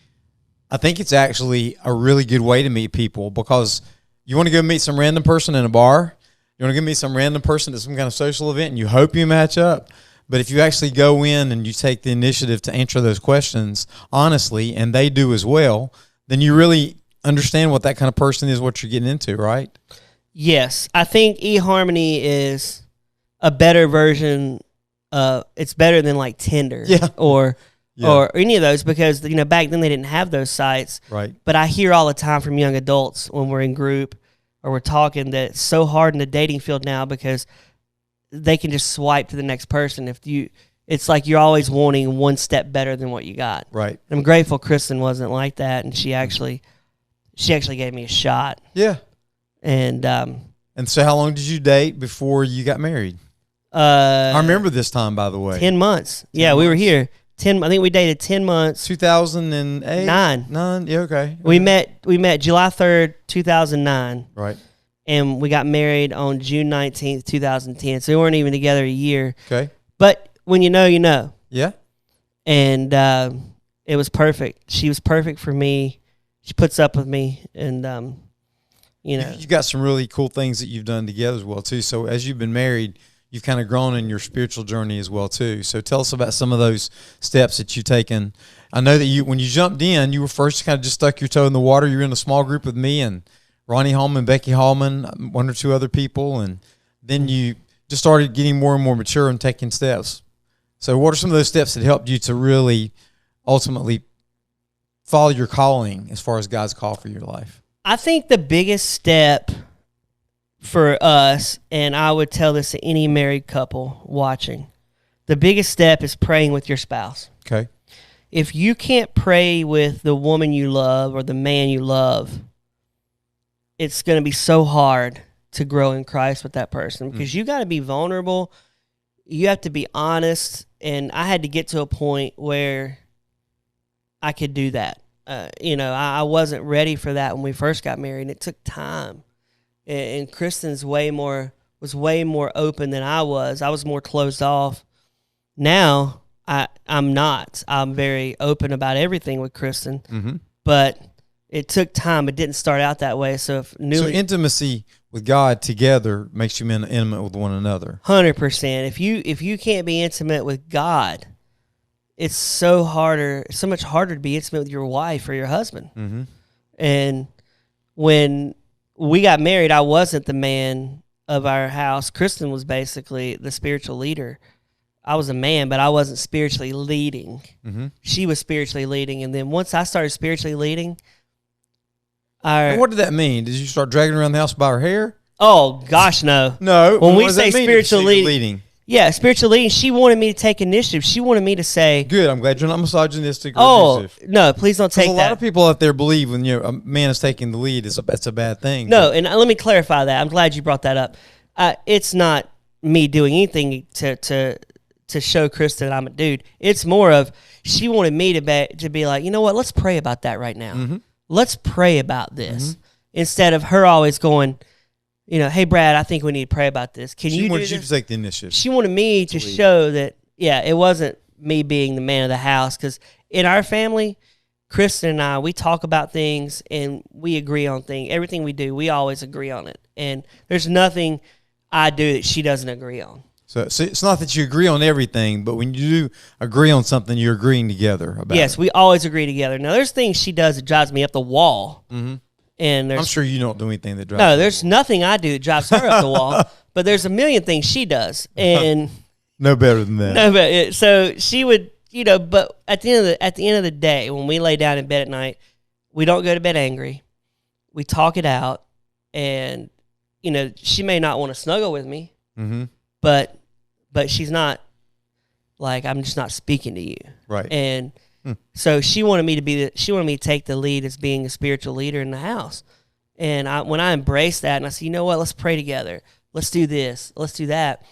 I think it's actually a really good way to meet people, because you want to go meet some random person in a bar. You want to go meet some random person at some kind of social event, and you hope you match up. But if you actually go in and you take the initiative to answer those questions honestly, and they do as well, then you really understand what that kind of person is, what you're getting into, right? Yes. I think eHarmony is a better version. It's better than Tinder or any of those, because back then they didn't have those sites. Right. But I hear all the time from young adults when we're in group or we're talking that it's so hard in the dating field now because they can just swipe to the next person. It's like you're always wanting one step better than what you got. Right. I'm grateful Kristen wasn't like that, and she actually gave me a shot. Yeah. And so how long did you date before you got married? I remember this time, by the way. 10 months. We were here. I think we dated 10 months. 2008? 9. Yeah, okay. We met July 3rd, 2009. Right. And we got married on June 19th, 2010. So we weren't even together a year. Okay. But when you know, you know. Yeah. And it was perfect. She was perfect for me. She puts up with me. And, You've got some really cool things that you've done together as well, too. So as you've been married, you've kind of grown in your spiritual journey as well, too. So tell us about some of those steps that you've taken. I know that when you jumped in, you were first kind of just stuck your toe in the water. You were in a small group with me and Ronnie Hallman, Becky Hallman, one or two other people, and then you just started getting more and more mature and taking steps. So what are some of those steps that helped you to really ultimately follow your calling as far as God's call for your life? I think the biggest step for us, and I would tell this to any married couple watching, the biggest step is praying with your spouse. Okay. If you can't pray with the woman you love or the man you love, it's going to be so hard to grow in Christ with that person, because you got to be vulnerable. You have to be honest. And I had to get to a point where I could do that. I wasn't ready for that when we first got married, and it took time. And Kristen's was way more open than I was. I was more closed off. Now I'm not. I'm very open about everything with Kristen, but it took time. It didn't start out that way. So intimacy with God together makes you intimate with one another. 100%. If you can't be intimate with God, it's so much harder to be intimate with your wife or your husband. Mm-hmm. And when we got married, I wasn't the man of our house. Kristen was basically the spiritual leader. I was a man, but I wasn't spiritually leading. Mm-hmm. She was spiritually leading. And then once I started spiritually leading, and what did that mean? Did you start dragging around the house by her hair? Oh, gosh, no. No. When we say spiritual leading. Yeah, spiritual leading. She wanted me to take initiative. She wanted me to say... Good. I'm glad you're not misogynistic or abusive. No, please don't take that. A lot of people out there believe when a man is taking the lead, that's a bad thing. No, and let me clarify that. I'm glad you brought that up. It's not me doing anything to show Kristen I'm a dude. It's more of she wanted me to be like, you know what, let's pray about that right now. Mm-hmm. Let's pray about this. Mm-hmm. Instead of her always going, hey, Brad, I think we need to pray about this. Can you do wanted this? you to take the initiative. She wanted me to show that, it wasn't me being the man of the house. Because in our family, Kristen and I, we talk about things and we agree on things. Everything we do, we always agree on it. And there's nothing I do that she doesn't agree on. So it's not that you agree on everything, but when you do agree on something, you're agreeing together about it. Yes, we always agree together. Now, there's things she does that drives me up the wall. Mm-hmm. And I'm sure you don't do anything that drives. No, there's nothing I do that drives her up the wall. But there's a million things she does, and no better than that. No, but so she would, But at the end of the day, when we lay down in bed at night, we don't go to bed angry. We talk it out, and she may not want to snuggle with me, mm-hmm. but she's not like, I'm just not speaking to you, right? And so she wanted me to take the lead as being a spiritual leader in the house. And when I embraced that and I said, you know what, let's pray together. Let's do this. Let's do that.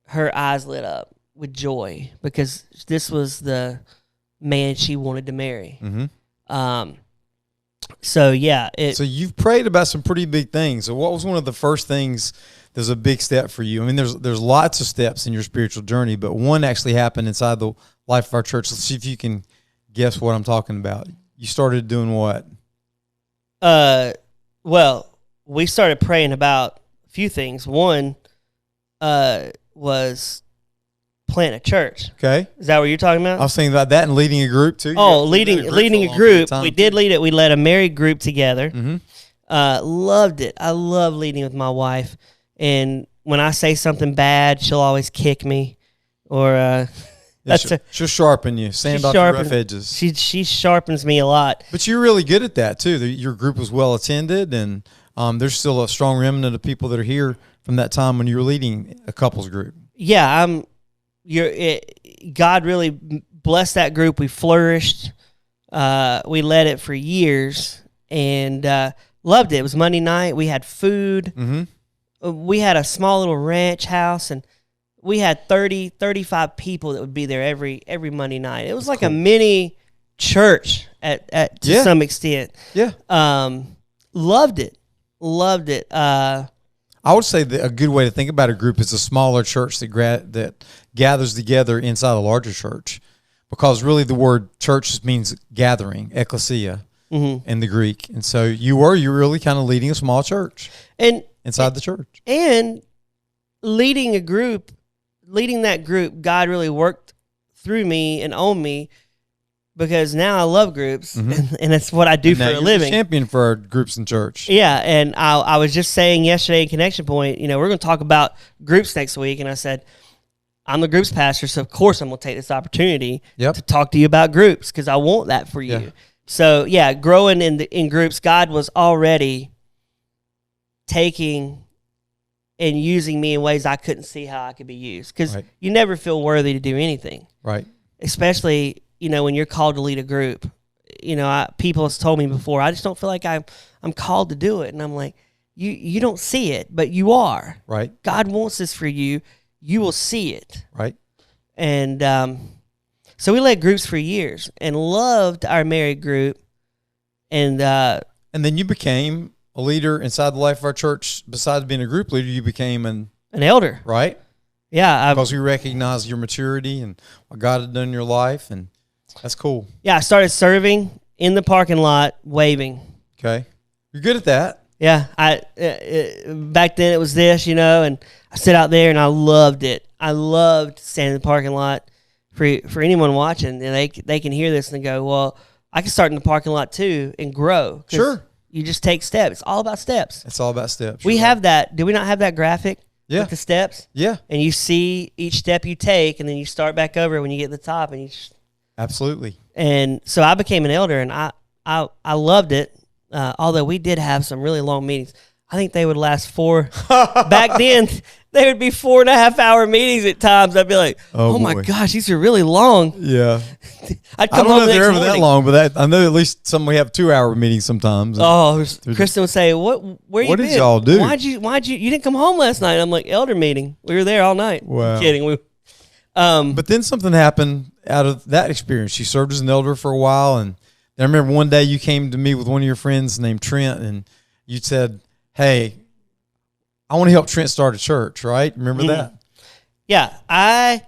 Her eyes lit up with joy because this was the man she wanted to marry. Mm-hmm. So yeah. So you've prayed about some pretty big things. So what was one of the first things that's a big step for you? I mean, there's lots of steps in your spiritual journey, but one actually happened inside the life of our church. Let's see if you can guess what I'm talking about. You started doing what? Well, we started praying about a few things. One was plant a church. Okay. Is that what you're talking about? I was thinking about that and leading a group too. Oh, leading a group. We did lead it. We led a married group together. Mm-hmm. Loved it. I love leading with my wife. And when I say something bad, she'll always kick me. Or she'll sharpen you, sand off your rough edges. She sharpens me a lot. But you're really good at that too. Your group was well attended, and there's still a strong remnant of people that are here from that time when you were leading a couples group. Yeah, God really blessed that group. We flourished. We led it for years and loved it. It was Monday night. We had food. Mm-hmm. We had a small little ranch house, and we had 30, 35 people that would be there every Monday night. It was like a mini church to some extent. Yeah. Loved it. I would say that a good way to think about a group is a smaller church that gathers together inside a larger church, because really the word church just means gathering, ecclesia, in the Greek. And so you're really kind of leading a small church inside the church. And leading that group, God really worked through me and on me, because now I love groups, and that's what I do for a living. You're a champion for our groups in church. Yeah, and I was just saying yesterday in Connection Point, we're going to talk about groups next week, and I said, I'm the groups pastor, so of course I'm going to take this opportunity to talk to you about groups, because I want that for you. Yeah. So yeah, growing in groups, God was already taking and using me in ways I couldn't see how I could be used, because you never feel worthy to do anything, right? Especially when you're called to lead a group. People have told me before, I just don't feel like I'm called to do it, and I'm like, you don't see it, but you are. Right. God wants this for you. You will see it. Right. And so we led groups for years and loved our married group, and then you became a leader inside the life of our church. Besides being a group leader, you became an elder. Right. Yeah, because we recognize your maturity and what God had done in your life, and that's cool. Yeah, I started serving in the parking lot, waving. Okay. You're good at that. Yeah. Back then it was this, and I sit out there and I loved it. I loved standing in the parking lot. For anyone watching, and they can hear this and go, well, I can start in the parking lot too and grow. Sure. You just take steps. It's all about steps. It's all about steps. We have that. Do we not have that graphic? Yeah. With the steps? Yeah. And you see each step you take, and then you start back over when you get to the top, and you just... Absolutely. And so I became an elder, and I loved it, although we did have some really long meetings. I think they would last back then, they would be 4.5 hour meetings at times. I'd be like, oh my gosh, these are really long. Yeah. I'd come home the next morning. I don't know if they're ever that long, but I know at least we have 2 hour meetings sometimes. Oh, Kristen would say, where you been? What did y'all do? Why'd you didn't come home last night? I'm like, elder meeting. We were there all night. Wow. I'm kidding. But then something happened out of that experience. You served as an elder for a while, and I remember one day you came to me with one of your friends named Trent, and you said, hey, I want to help Trent start a church, right? Remember that? Yeah, I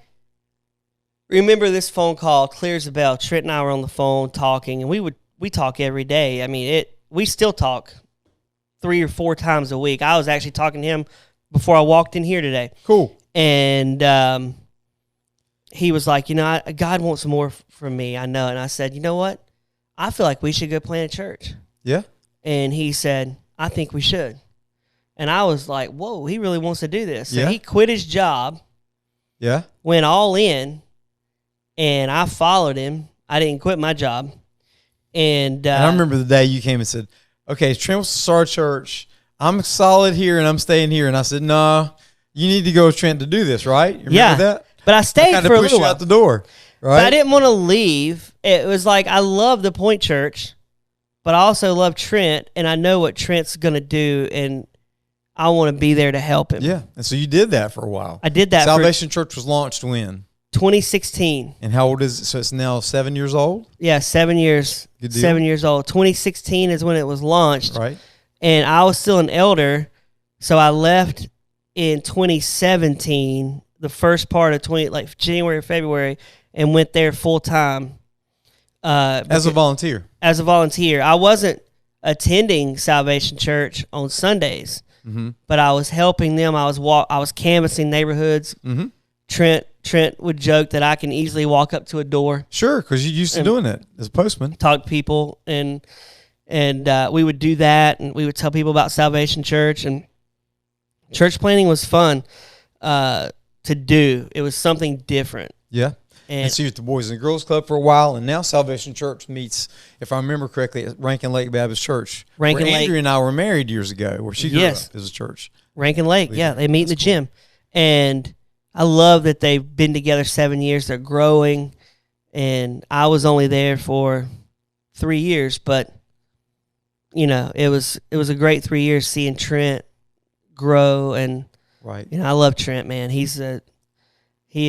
remember this phone call clear as a bell. Trent and I were on the phone talking, and we talk every day. I mean, we still talk 3 or 4 times a week. I was actually talking to him before I walked in here today. Cool. And he was like, God wants more from me, I know. And I said, you know what? I feel like we should go plant a church. Yeah. And he said, I think we should. And I was like, whoa, he really wants to do this. So he quit his job. Yeah. Went all in. And I followed him. I didn't quit my job. And I remember the day you came and said, okay, Trent wants to start a church. I'm solid here and I'm staying here. And I said, no, you need to go with Trent to do this, right? You remember that? But I stayed for a little while. Out the door, right? But I didn't want to leave. It was like, I love the Point Church, but I also love Trent, and I know what Trent's going to do, and I want to be there to help him. Yeah, and so you did that for a while. I did that. Salvation Church was launched when? 2016. And how old is it? So it's now 7 years old? Yeah, 7 years. Good deal. 7 years old. 2016 is when it was launched. Right. And I was still an elder, so I left in 2017, the first part of January or February, and went there full time. As a volunteer. As a volunteer. I wasn't attending Salvation Church on Sundays, but I was helping them. I was canvassing neighborhoods. Mm-hmm. Trent would joke that I can easily walk up to a door. Sure, because you used to doing it as a postman. Talk to people, and we would do that, and we would tell people about Salvation Church, and church planning was fun to do. It was something different. Yeah. And so you're at the Boys and Girls Club for a while, and now Salvation Church meets, if I remember correctly, at Rankin Lake Baptist Church. Rankin Lake. Andrea and I were married years ago, where she grew up as a church. Rankin Lake, yeah. They meet in the gym. And I love that they've been together 7 years. They're growing. And I was only there for 3 years, but, it was a great 3 years seeing Trent grow. And, I love Trent, man. He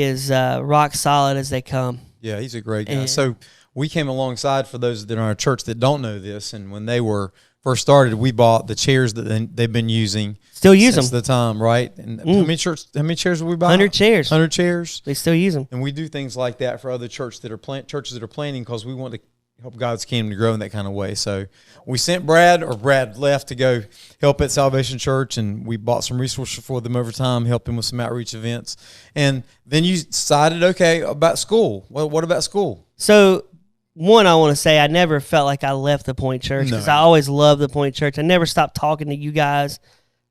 is rock solid as they come. Yeah, he's a great guy. So we came alongside, for those that are in our church that don't know this, and when they were first started, we bought the chairs that they've been using. Still use since them. the time, right? And how many chairs did we buy? 100 chairs. 100 chairs. They still use them. And we do things like that for other churches that are planning, because we want to help God's kingdom to grow in that kind of way. So we sent Brad left to go help at Salvation Church, and we bought some resources for them over time, helped them with some outreach events. And then you decided, okay, about school. Well, what about school? So, one, I want to say I never felt like I left the Point Church, because I always loved the Point Church. I never stopped talking to you guys.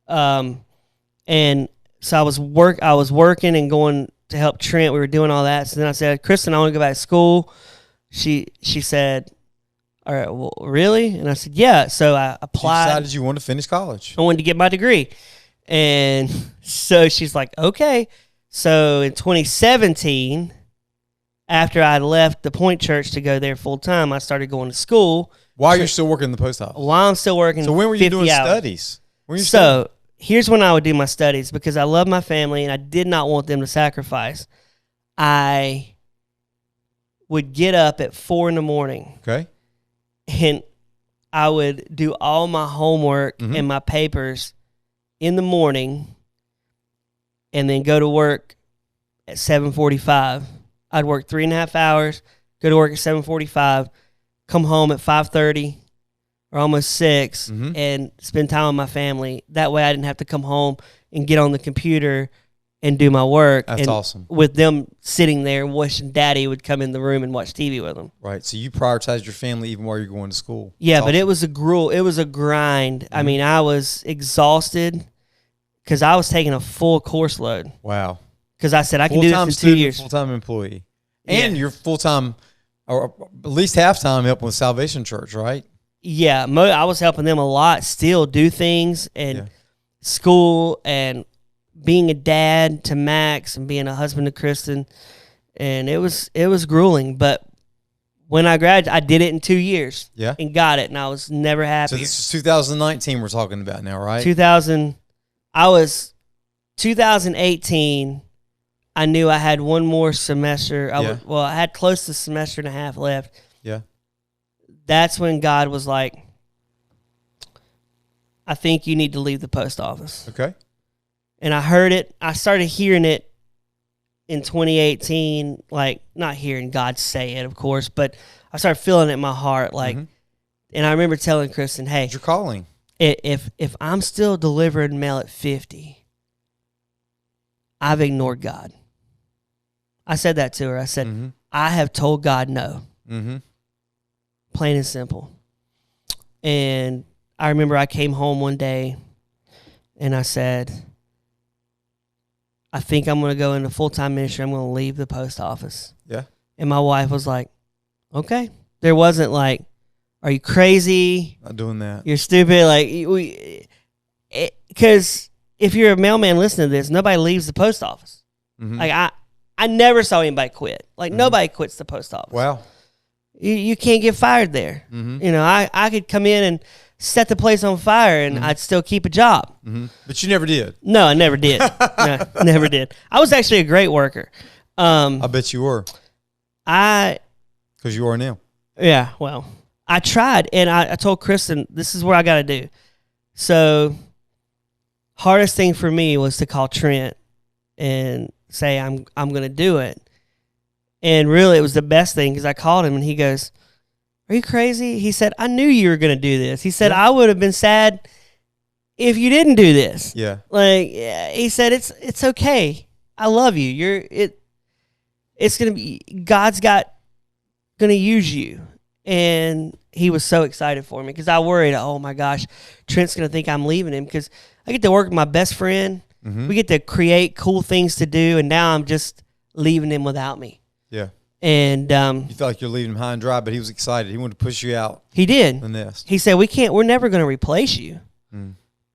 And so I was working and going to help Trent. We were doing all that. So then I said, Kristen, I want to go back to school. She said, all right, well, really? And I said, yeah. So I applied. You decided you wanted to finish college. I wanted to get my degree. And so she's like, okay. So in 2017, after I left the Point Church to go there full time, I started going to school. While you're still working in the post office? While I'm still working. So when were you doing studies? Here's when I would do my studies, because I love my family and I did not want them to sacrifice. I would get up at 4 a.m. Okay. And I would do all my homework and my papers in the morning, and then go to work at 7:45. I'd work 3.5 hours, go to work at 7:45, come home at 5:30 or almost 6, and spend time with my family. That way I didn't have to come home and get on the computer and do my work. That's awesome. With them sitting there and wishing Daddy would come in the room and watch TV with them. Right. So you prioritized your family even while you're going to school. Yeah, but it was a gruel. It was a grind. I mean, I was exhausted because I was taking a full course load. Wow. Because I said I can do this in 2 years. Full-time employee. And you're full-time, or at least half-time, helping with Salvation Church, right? Yeah. I was helping them a lot, still do things, and school, and being a dad to Max, and being a husband to Kristen. And it was grueling. But when I graduated, I did it in 2 years. Yeah. And got it. And I was never happy. So this is 2019 we're talking about now, right? 2018, I knew I had one more semester. I had close to a semester and a half left. Yeah. That's when God was like, I think you need to leave the post office. Okay. And I heard it. I started hearing it in 2018, like not hearing God say it, of course, but I started feeling it in my heart, like. And I remember telling Kristen, "Hey, you're calling. If I'm still delivering mail at 50, I've ignored God." I said that to her. I said, "I have told God no." Plain and simple. And I remember I came home one day, and I said, "I think I'm going to go into full-time ministry. I'm going to leave the post office." Yeah. And my wife was like, "Okay." There wasn't like, "Are you crazy? Not doing that. You're stupid." Like, because if you're a mailman listening to this, nobody leaves the post office. Like, I never saw anybody quit. Like, nobody quits the post office. Wow. You can't get fired there. You know, I could come in and set the place on fire, and I'd still keep a job. But you never did. No, I never did. No, never did. I was actually a great worker. I bet you were. Because you are now. Yeah, well, I tried, and I told Kristen, this is what I got to do. So, hardest thing for me was to call Trent and say I'm going to do it. And really, it was the best thing because I called him, and he goes, "Are you crazy?" He said, "I knew you were going to do this." He said, "I would have been sad if you didn't do this." Yeah. Like, he said, "It's okay. I love you. It's going to be, God's going to use you." And he was so excited for me because I worried, oh my gosh, Trent's going to think I'm leaving him because I get to work with my best friend. We get to create cool things to do, and now I'm just leaving him without me. Yeah. And you felt like you're leaving him high and dry, but he was excited. He wanted to push you out. He did. The nest. He said, we're never going to replace you,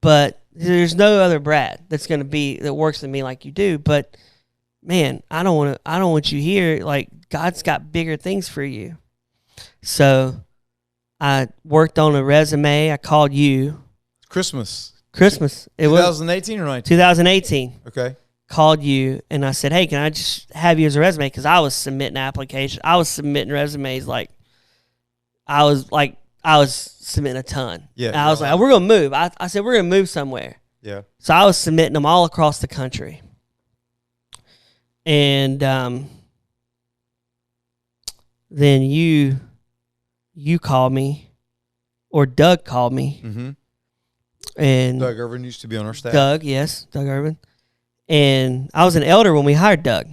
but there's no other Brad that works with me like you do. But man, I don't want you here. Like, God's got bigger things for you. So I worked on a resume. I called you. Christmas. It 2018 or 19? 2018. Okay. Called you, and I said, "Hey, can I just have you as a resume?" Because I was submitting applications. I was submitting resumes like I was submitting a ton. Yeah. And I was like, "We're going to move." I said, "We're going to move somewhere." Yeah. So I was submitting them all across the country. And then you called me, or Doug called me. And Doug Irvin used to be on our staff. Doug Irvin. And I was an elder when we hired Doug.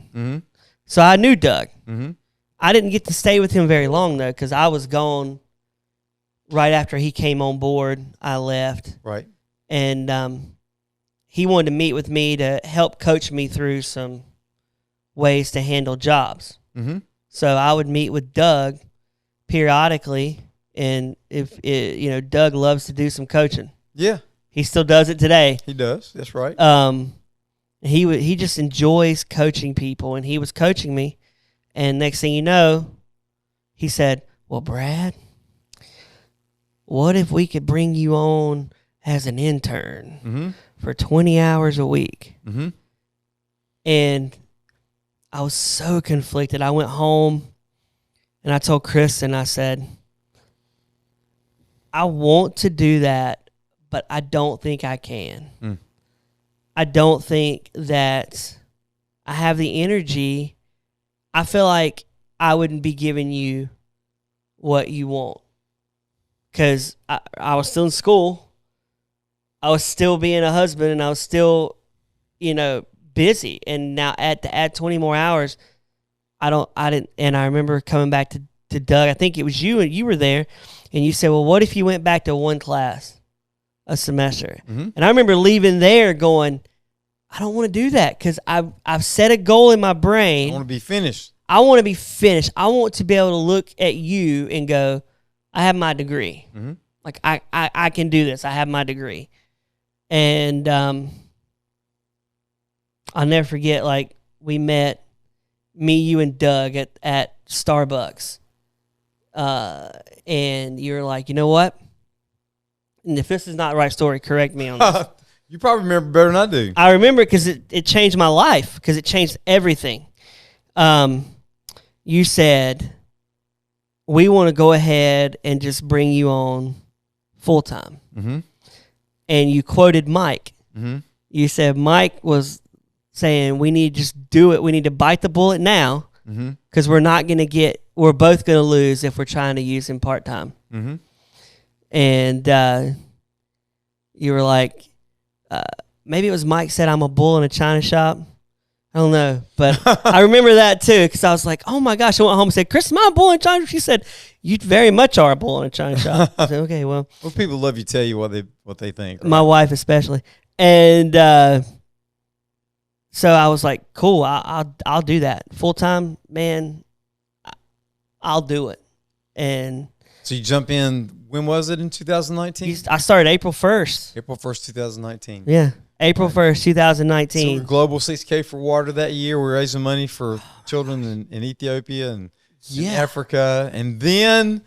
So I knew Doug. I didn't get to stay with him very long, though, because I was gone right after he came on board. I left. Right. And he wanted to meet with me to help coach me through some ways to handle jobs. So I would meet with Doug periodically, and Doug loves to do some coaching. Yeah. He still does it today. He does. That's right. He just enjoys coaching people, and he was coaching me. And next thing you know, he said, "Well, Brad, what if we could bring you on as an intern for 20 hours a week?" And I was so conflicted. I went home, and I told Kristen, I said, "I want to do that, but I don't think I can. I don't think that I have the energy. I feel like I wouldn't be giving you what you want." Because I was still in school. I was still being a husband, and I was still, busy. And now to add 20 more hours, I didn't. And I remember coming back to Doug. I think it was you, and you were there. And you said, "Well, what if you went back to one class a semester?" And I remember leaving there going, I don't want to do that because I've set a goal in my brain. I want to be finished. I want to be finished. I want to be able to look at you and go, I have my degree. Like, I can do this. I have my degree. And I'll never forget, like, we met, me, you, and Doug at Starbucks. And you were like, "You know what? And if this is not the right story, correct me on this." You probably remember better than I do. I remember because it changed my life, because it changed everything. You said, "We want to go ahead and just bring you on full-time." And you quoted Mike. You said Mike was saying we need to just do it. We need to bite the bullet now because we're not going to we're both going to lose if we're trying to use him part-time. Mm-hmm. And you were like, maybe it was Mike said I'm a bull in a china shop. I don't know, but I remember that too because I was like, "Oh my gosh!" I went home and said, "Chris, am I a bull in a china?" She said, "You very much are a bull in a china shop." I said, "Okay, well." Well, people love you tell you what they think. Right? My wife especially, and so I was like, "Cool, I'll do that full time, man. I'll do it." And so you jump in. When was it in 2019? I started April 1st. April 1st, 2019. Yeah. April 1st, 2019. So Global 6K for Water that year. We're raising money for children in Ethiopia and in Africa. And then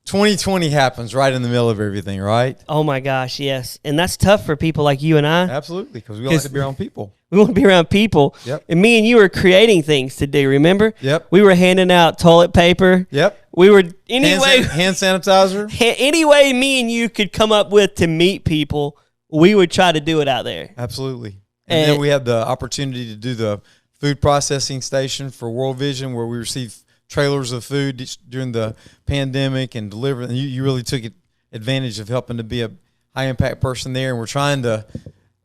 2020 happens right in the middle of everything, right? Oh, my gosh, yes. And that's tough for people like you and I. Absolutely, because we like to be around people. We want to be around people. Yep. And me and you were creating things to do, remember? Yep. We were handing out toilet paper. Yep. We were, hand sanitizer. Any way me and you could come up with to meet people, we would try to do it out there. Absolutely. And then we had the opportunity to do the food processing station for World Vision where we received trailers of food during the pandemic and delivered. And you really took advantage of helping to be a high-impact person there. And we're trying to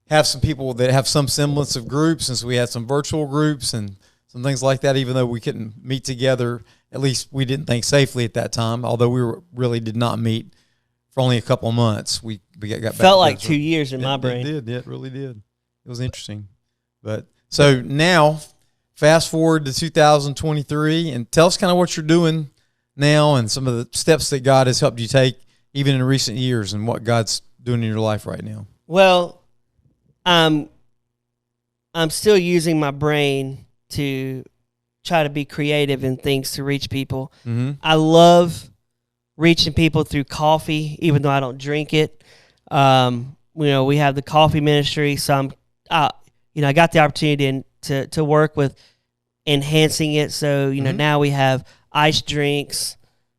have some people that have some semblance of groups. And so we had some virtual groups and some things like that, even though we couldn't meet together. At least we didn't think safely at that time, although we really did not meet for only a couple of months. We got back. Felt like 2 years in my brain. It did. It really did. It was interesting. But so now, fast forward to 2023, and tell us kind of what you're doing now and some of the steps that God has helped you take even in recent years and what God's doing in your life right now. Well, I'm still using my brain to try to be creative in things to reach people. Mm-hmm. I love reaching people through coffee, even though I don't drink it. We have the coffee ministry, so I got the opportunity to work with enhancing it. So now we have iced drinks,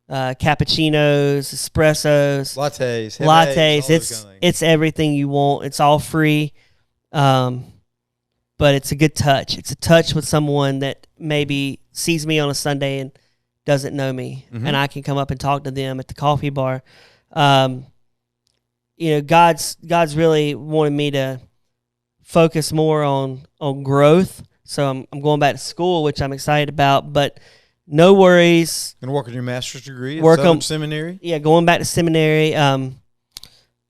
cappuccinos, espressos, lattes. It's everything you want. It's all free. But it's a good touch. It's a touch with someone that maybe sees me on a Sunday and doesn't know me, and I can come up and talk to them at the coffee bar. God's really wanted me to focus more on growth. So I'm going back to school, which I'm excited about, but no worries. Going to work on your master's degree at Southern Seminary? Yeah, going back to seminary,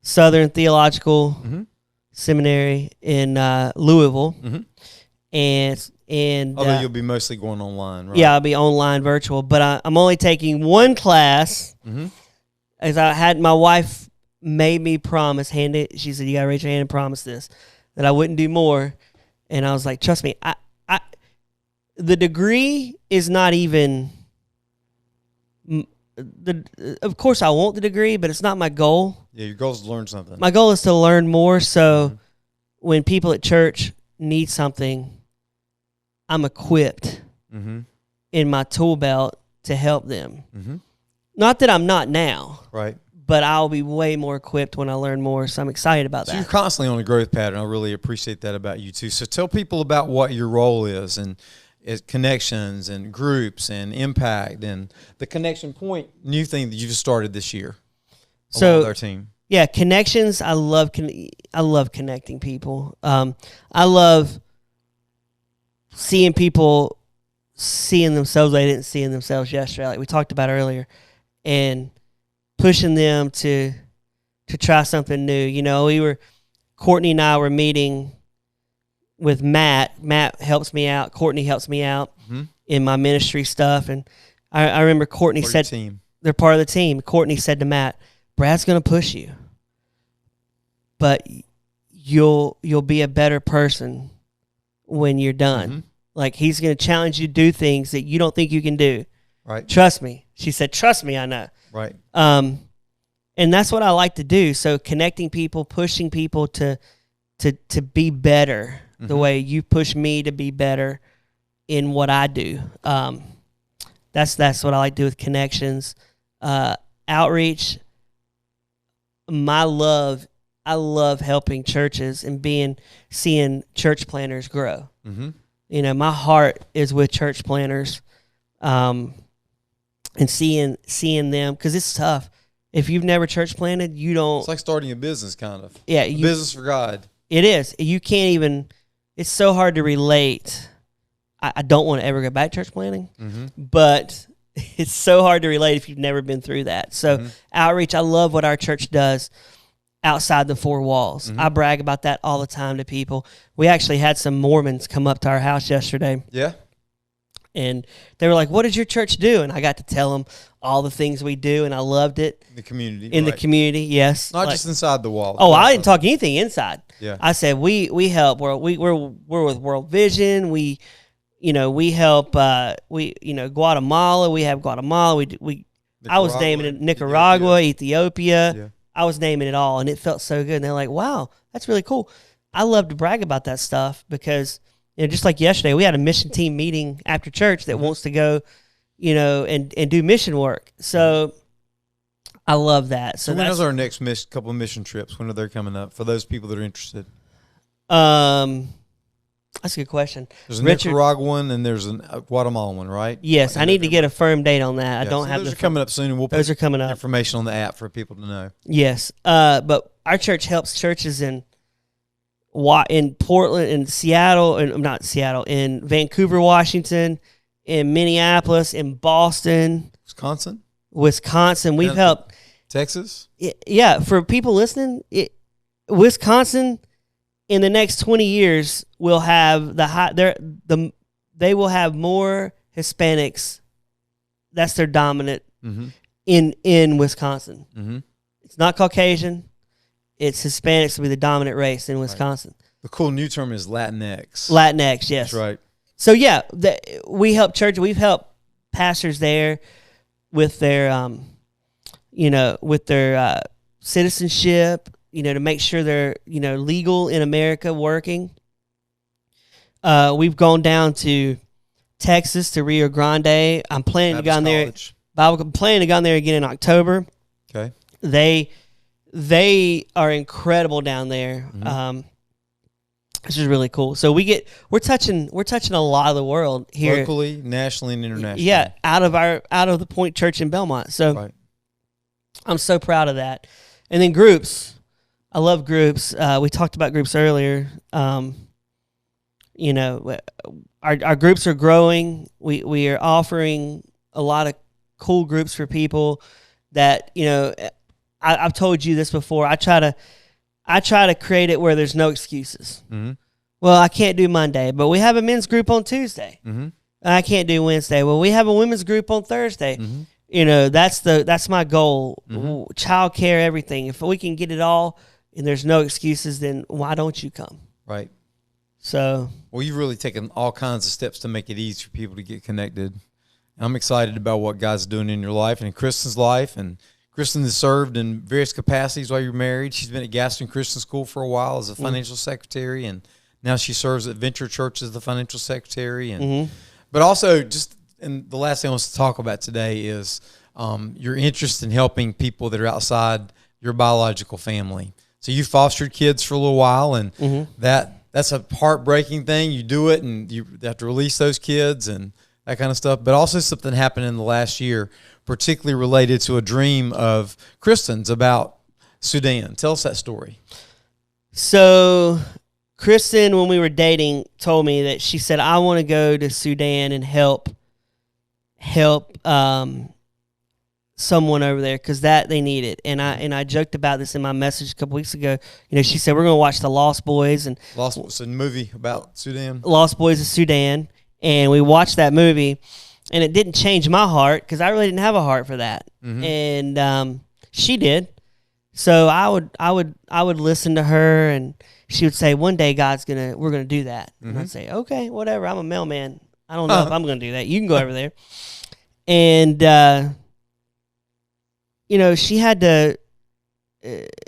Southern Theological Seminary in Louisville. And although you'll be mostly going online, right? Yeah, I'll be online virtual, but I'm only taking one class. As I had my wife made me promise, she said, "You gotta raise your hand and promise this, that I wouldn't do more." And I was like, "Trust me, the degree is not even of course I want the degree, but it's not my goal." Yeah, your goal is to learn something. My goal is to learn more, so when people at church need something, I'm equipped in my tool belt to help them. Not that I'm not now. Right. But I'll be way more equipped when I learn more, so I'm excited about that. So you're constantly on a growth pattern. I really appreciate that about you, too. So tell people about what your role is and connections and groups and impact and the Connection Point new thing that you just started this year along with our team. Yeah, connections. I love connecting people. I love seeing people seeing themselves they didn't see in themselves yesterday, like we talked about earlier, and pushing them to try something new. Courtney and I were meeting with Matt. Matt helps me out. Courtney helps me out in my ministry stuff. And I remember Courtney said, they're part of the team. Courtney said to Matt, "Brad's going to push you, but you'll be a better person when you're done. Like, he's going to challenge you to do things that you don't think you can do. Right. Trust me." She said, "Trust me, I know." Right. And that's what I like to do. So connecting people, pushing people to be better the way you push me to be better in what I do. That's what I like to do with connections. Outreach, my love I love helping churches and seeing church planners grow. Mm-hmm. You know, my heart is with church planners, and seeing them, because it's tough. If you've never church planted, you don't. It's like starting a business, kind of. Yeah, a business for God. It is. You can't even. It's so hard to relate. I don't want to ever go back to church planting, but it's so hard to relate if you've never been through that. So outreach, I love what our church does outside the four walls. I brag about that all the time to people. We actually had some Mormons come up to our house yesterday. Yeah. And they were like, "What does your church do?" And I got to tell them all the things we do, and I loved it. The community. In the community, yes. Not just inside the wall. Oh, I didn't talk anything inside. Yeah. I said we help. We're with World Vision. We help. Guatemala. We have Guatemala. I was naming it Nicaragua, Ethiopia. Yeah. I was naming it all, and it felt so good. And they're like, "Wow, that's really cool." I love to brag about that stuff because, just like yesterday, we had a mission team meeting after church that wants to go, and do mission work. So I love that. So when is our next couple of mission trips? When are they coming up for those people that are interested? That's a good question. There's a Nicaraguan and there's a Guatemalan one, right? Yes, I need to get a firm date on that. I don't have those are coming up soon, and we'll those put are coming up. Information on the app for people to know. Yes, but our church helps churches in Portland, in Seattle, in Vancouver, Washington, in Minneapolis, in Boston, Wisconsin. We've helped Texas. Yeah, for people listening, Wisconsin. In the next 20 years, will have they will have more Hispanics. That's their dominant in Wisconsin. Mm-hmm. It's not Caucasian. It's Hispanics will be the dominant race in Wisconsin. Right. The cool new term is Latinx. Latinx, yes. That's right. So yeah, we help church. We've helped pastors there with their, with their citizenship. To make sure they're, legal in America working. We've gone down to Texas, to Rio Grande. I'm planning to go down there. I'm planning to go down there again in October. Okay. They are incredible down there. This is really cool. So we're touching a lot of the world here, locally, nationally, and internationally. Yeah, out of the Point Church in Belmont. So I'm so proud of that. And then groups. I love groups. We talked about groups earlier. Our groups are growing. We are offering a lot of cool groups for people that, I've told you this before. I try to create it where there's no excuses. Mm-hmm. Well, I can't do Monday, but we have a men's group on Tuesday. Mm-hmm. I can't do Wednesday. Well, we have a women's group on Thursday. Mm-hmm. That's my goal. Mm-hmm. Child care, everything. If we can get it all, and there's no excuses, then why don't you come? Right. So. Well, you've really taken all kinds of steps to make it easy for people to get connected. I'm excited about what God's doing in your life and in Kristen's life. And Kristen has served in various capacities while you're married. She's been at Gaston Christian School for a while as a financial secretary, and now she serves at Venture Church as the financial secretary. And but also, and the last thing I want to talk about today is your interest in helping people that are outside your biological family. So you fostered kids for a little while, and that's a heartbreaking thing. You do it, and you have to release those kids and that kind of stuff. But also something happened in the last year, particularly related to a dream of Kristen's about Sudan. Tell us that story. So Kristen, when we were dating, told me that she said, "I want to go to Sudan and help someone over there because they need it." And I joked about this in my message a couple weeks ago. She said we're going to watch the Lost Boys, and it's a movie about Sudan. Lost Boys of Sudan, and we watched that movie, and it didn't change my heart because I really didn't have a heart for that, and she did. So I would listen to her, and she would say, "One day we're gonna do that," and I'd say, "Okay, whatever. I'm a mailman. I don't know if I'm gonna do that. You can go over there," and. She had to,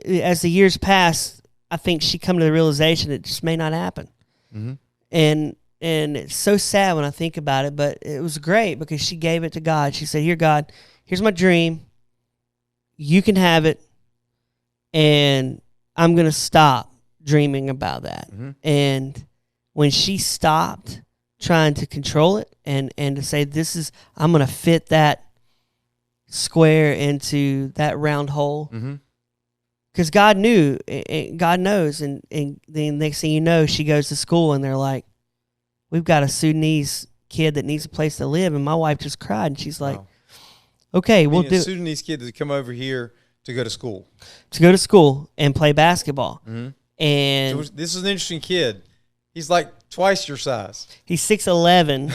as the years passed, I think she come to the realization it just may not happen. Mm-hmm. And it's so sad when I think about it, but it was great because she gave it to God. She said, "Here, God, here's my dream. You can have it, and I'm going to stop dreaming about that. Mm-hmm. And when she stopped trying to control it and to say, I'm going to fit that square into that round hole. Mm-hmm. Because God knew, God knows. And the next thing you know, she goes to school and they're like, we've got a Sudanese kid that needs a place to live. And my wife just cried. And she's like, okay, we'll do it. Sudanese kid to come over here to go to school. To go to school and play basketball. Mm-hmm. And so this is an interesting kid. He's like twice your size. He's 6'11".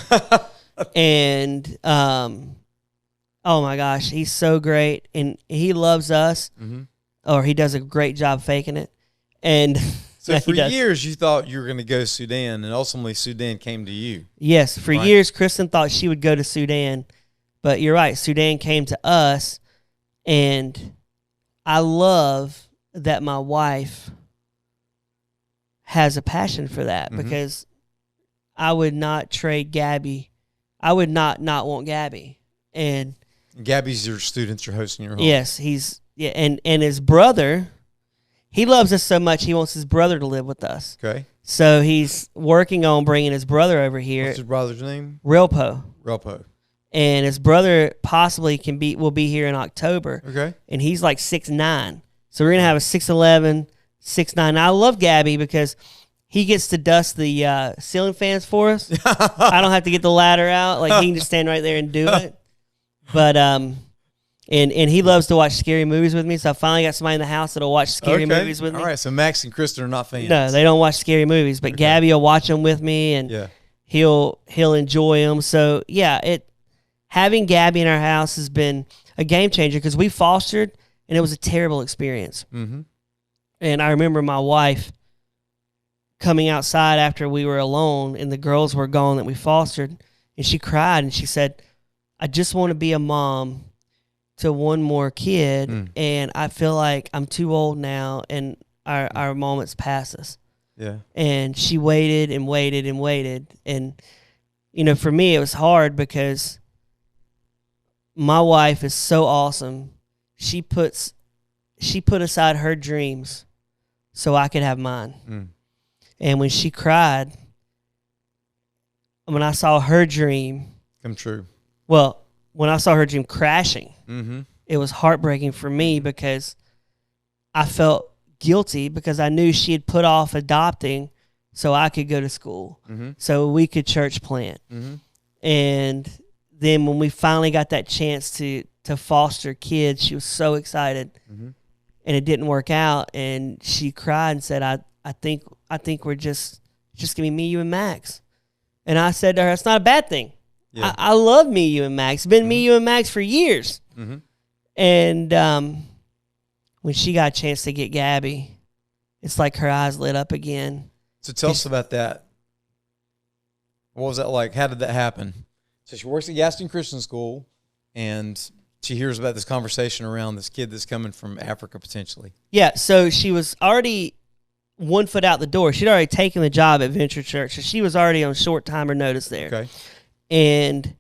And, oh my gosh, he's so great. And he loves us. Mm-hmm. Or he does a great job faking it. And so for years you thought you were going to go to Sudan, and ultimately Sudan came to you. Yes, for years Kristen thought she would go to Sudan. But you're right, Sudan came to us. And I love that my wife has a passion for that, mm-hmm. because I would not trade Gabby. I would not want Gabby. And Gabby's your student you're hosting your home. Yes, and his brother, he loves us so much he wants his brother to live with us. Okay. So he's working on bringing his brother over here. What's his brother's name? Relpo. And his brother possibly will be here in October. Okay. And he's like 6'9". So we're gonna have a 6'11", 6'9". I love Gabby because he gets to dust the ceiling fans for us. I don't have to get the ladder out. Like, he can just stand right there and do it. But and he loves to watch scary movies with me. So I finally got somebody in the house that'll watch scary movies with me. All right. So Max and Kristen are not fans. No, they don't watch scary movies. But Gabby will watch them with me, and he'll enjoy them. So yeah, having Gabby in our house has been a game changer, because we fostered and it was a terrible experience. Mm-hmm. And I remember my wife coming outside after we were alone and the girls were gone that we fostered, and she cried and she said, I just want to be a mom to one more kid, and I feel like I'm too old now, and our moments pass us. Yeah. And she waited and waited and waited. And, for me, it was hard because my wife is so awesome. She put aside her dreams so I could have mine. And when she cried, when I saw her dream come true. Well, when I saw her dream crashing, mm-hmm. it was heartbreaking for me, because I felt guilty, because I knew she had put off adopting so I could go to school, so we could church plant. And then when we finally got that chance to foster kids, she was so excited, and it didn't work out. And she cried and said, I think we're just gonna be me, you, and Max. And I said to her, it's not a bad thing. Yeah. I love me, you, and Max. It's been me, you, and Max for years. And when she got a chance to get Gabby, it's like her eyes lit up again. So tell us about that. What was that like? How did that happen? So she works at Gaston Christian School, and she hears about this conversation around this kid that's coming from Africa potentially. Yeah, so she was already 1 foot out the door. She'd already taken the job at Venture Church, so she was already on short timer notice there. Okay. And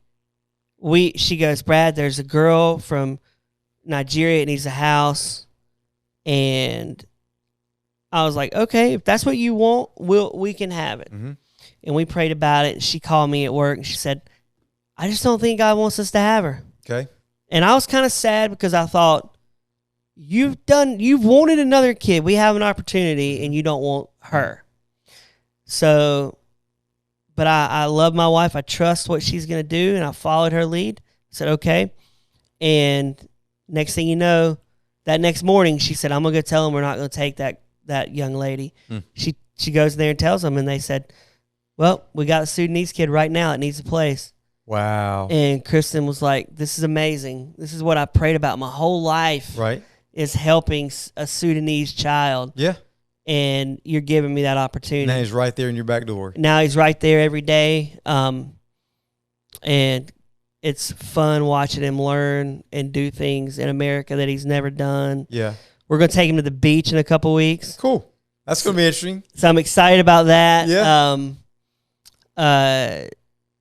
she goes, Brad, there's a girl from Nigeria that needs a house. And I was like, okay, if that's what you want, we can have it. And we prayed about it. And she called me at work and she said, I just don't think God wants us to have her. Okay. And I was kind of sad, because I thought, you've wanted another kid. We have an opportunity and you don't want her. So, but I love my wife. I trust what she's going to do, and I followed her lead. I said, okay. And next thing you know, that next morning, she said, I'm going to go tell them we're not going to take that young lady. She goes there and tells them, and they said, well, we got a Sudanese kid right now that needs a place. Wow. And Kristen was like, this is amazing. This is what I prayed about my whole life. Right. Is helping a Sudanese child. Yeah. And you're giving me that opportunity. Now he's right there in your back door. Now he's right there every day. And it's fun watching him learn and do things in America that he's never done. Yeah. We're going to take him to the beach in a couple weeks. Cool. That's going to be interesting. So I'm excited about that. Yeah.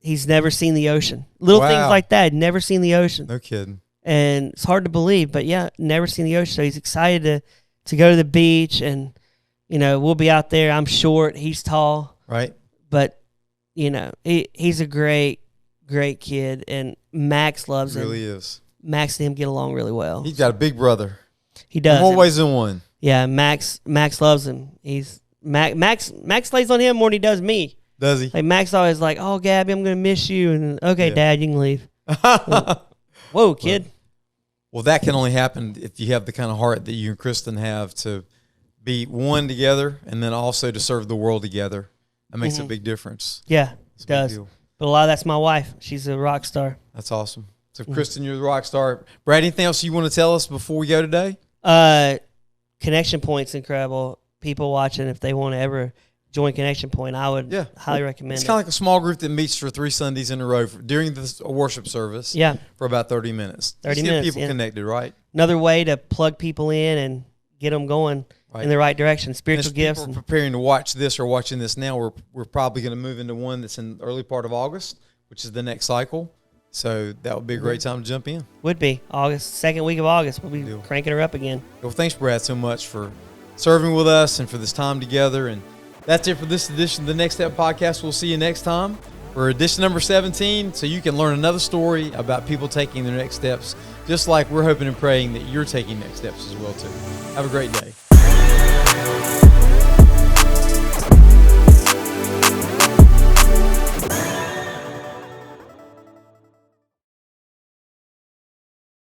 He's never seen the ocean. Little things like that. Never seen the ocean. No kidding. And it's hard to believe, but yeah, never seen the ocean. So he's excited to go to the beach, and we'll be out there. I'm short, he's tall, Right. but he's a great kid, and Max loves him. Really is. Max and him get along really well. He's got a big brother. He does. In more ways than one. Yeah, Max loves him. Max lays on him more than he does me. Does he? Like Max always like, "Oh, Gabby, I'm gonna miss you," and okay, Dad, you can leave. Whoa, kid. Well, that can only happen if you have the kind of heart that you and Kristen have to be one together, and then also to serve the world together. That makes a big difference. Yeah, it does. But a lot of that's my wife. She's a rock star. That's awesome. So, Kristen, you're the rock star. Brad, anything else you want to tell us before we go today? Connection Point's incredible. People watching, if they want to ever join Connection Point, I would highly recommend it. It's kind of like a small group that meets for 3 Sundays in a row during the worship service. Yeah. For about 30 minutes. 30 minutes. People connected, right? Another way to plug people in and get them going in the right direction. Spiritual gifts. People are preparing to watch this or watching this now. We're probably going to move into one that's in the early part of August, which is the next cycle. So that would be a great time to jump in. Would be. Second week of August. We'll be cranking her up again. Well, thanks, Brad, so much for serving with us and for this time together. And that's it for this edition of the Next Step Podcast. We'll see you next time for edition number 17, so you can learn another story about people taking their next steps, just like we're hoping and praying that you're taking next steps as well, too. Have a great day.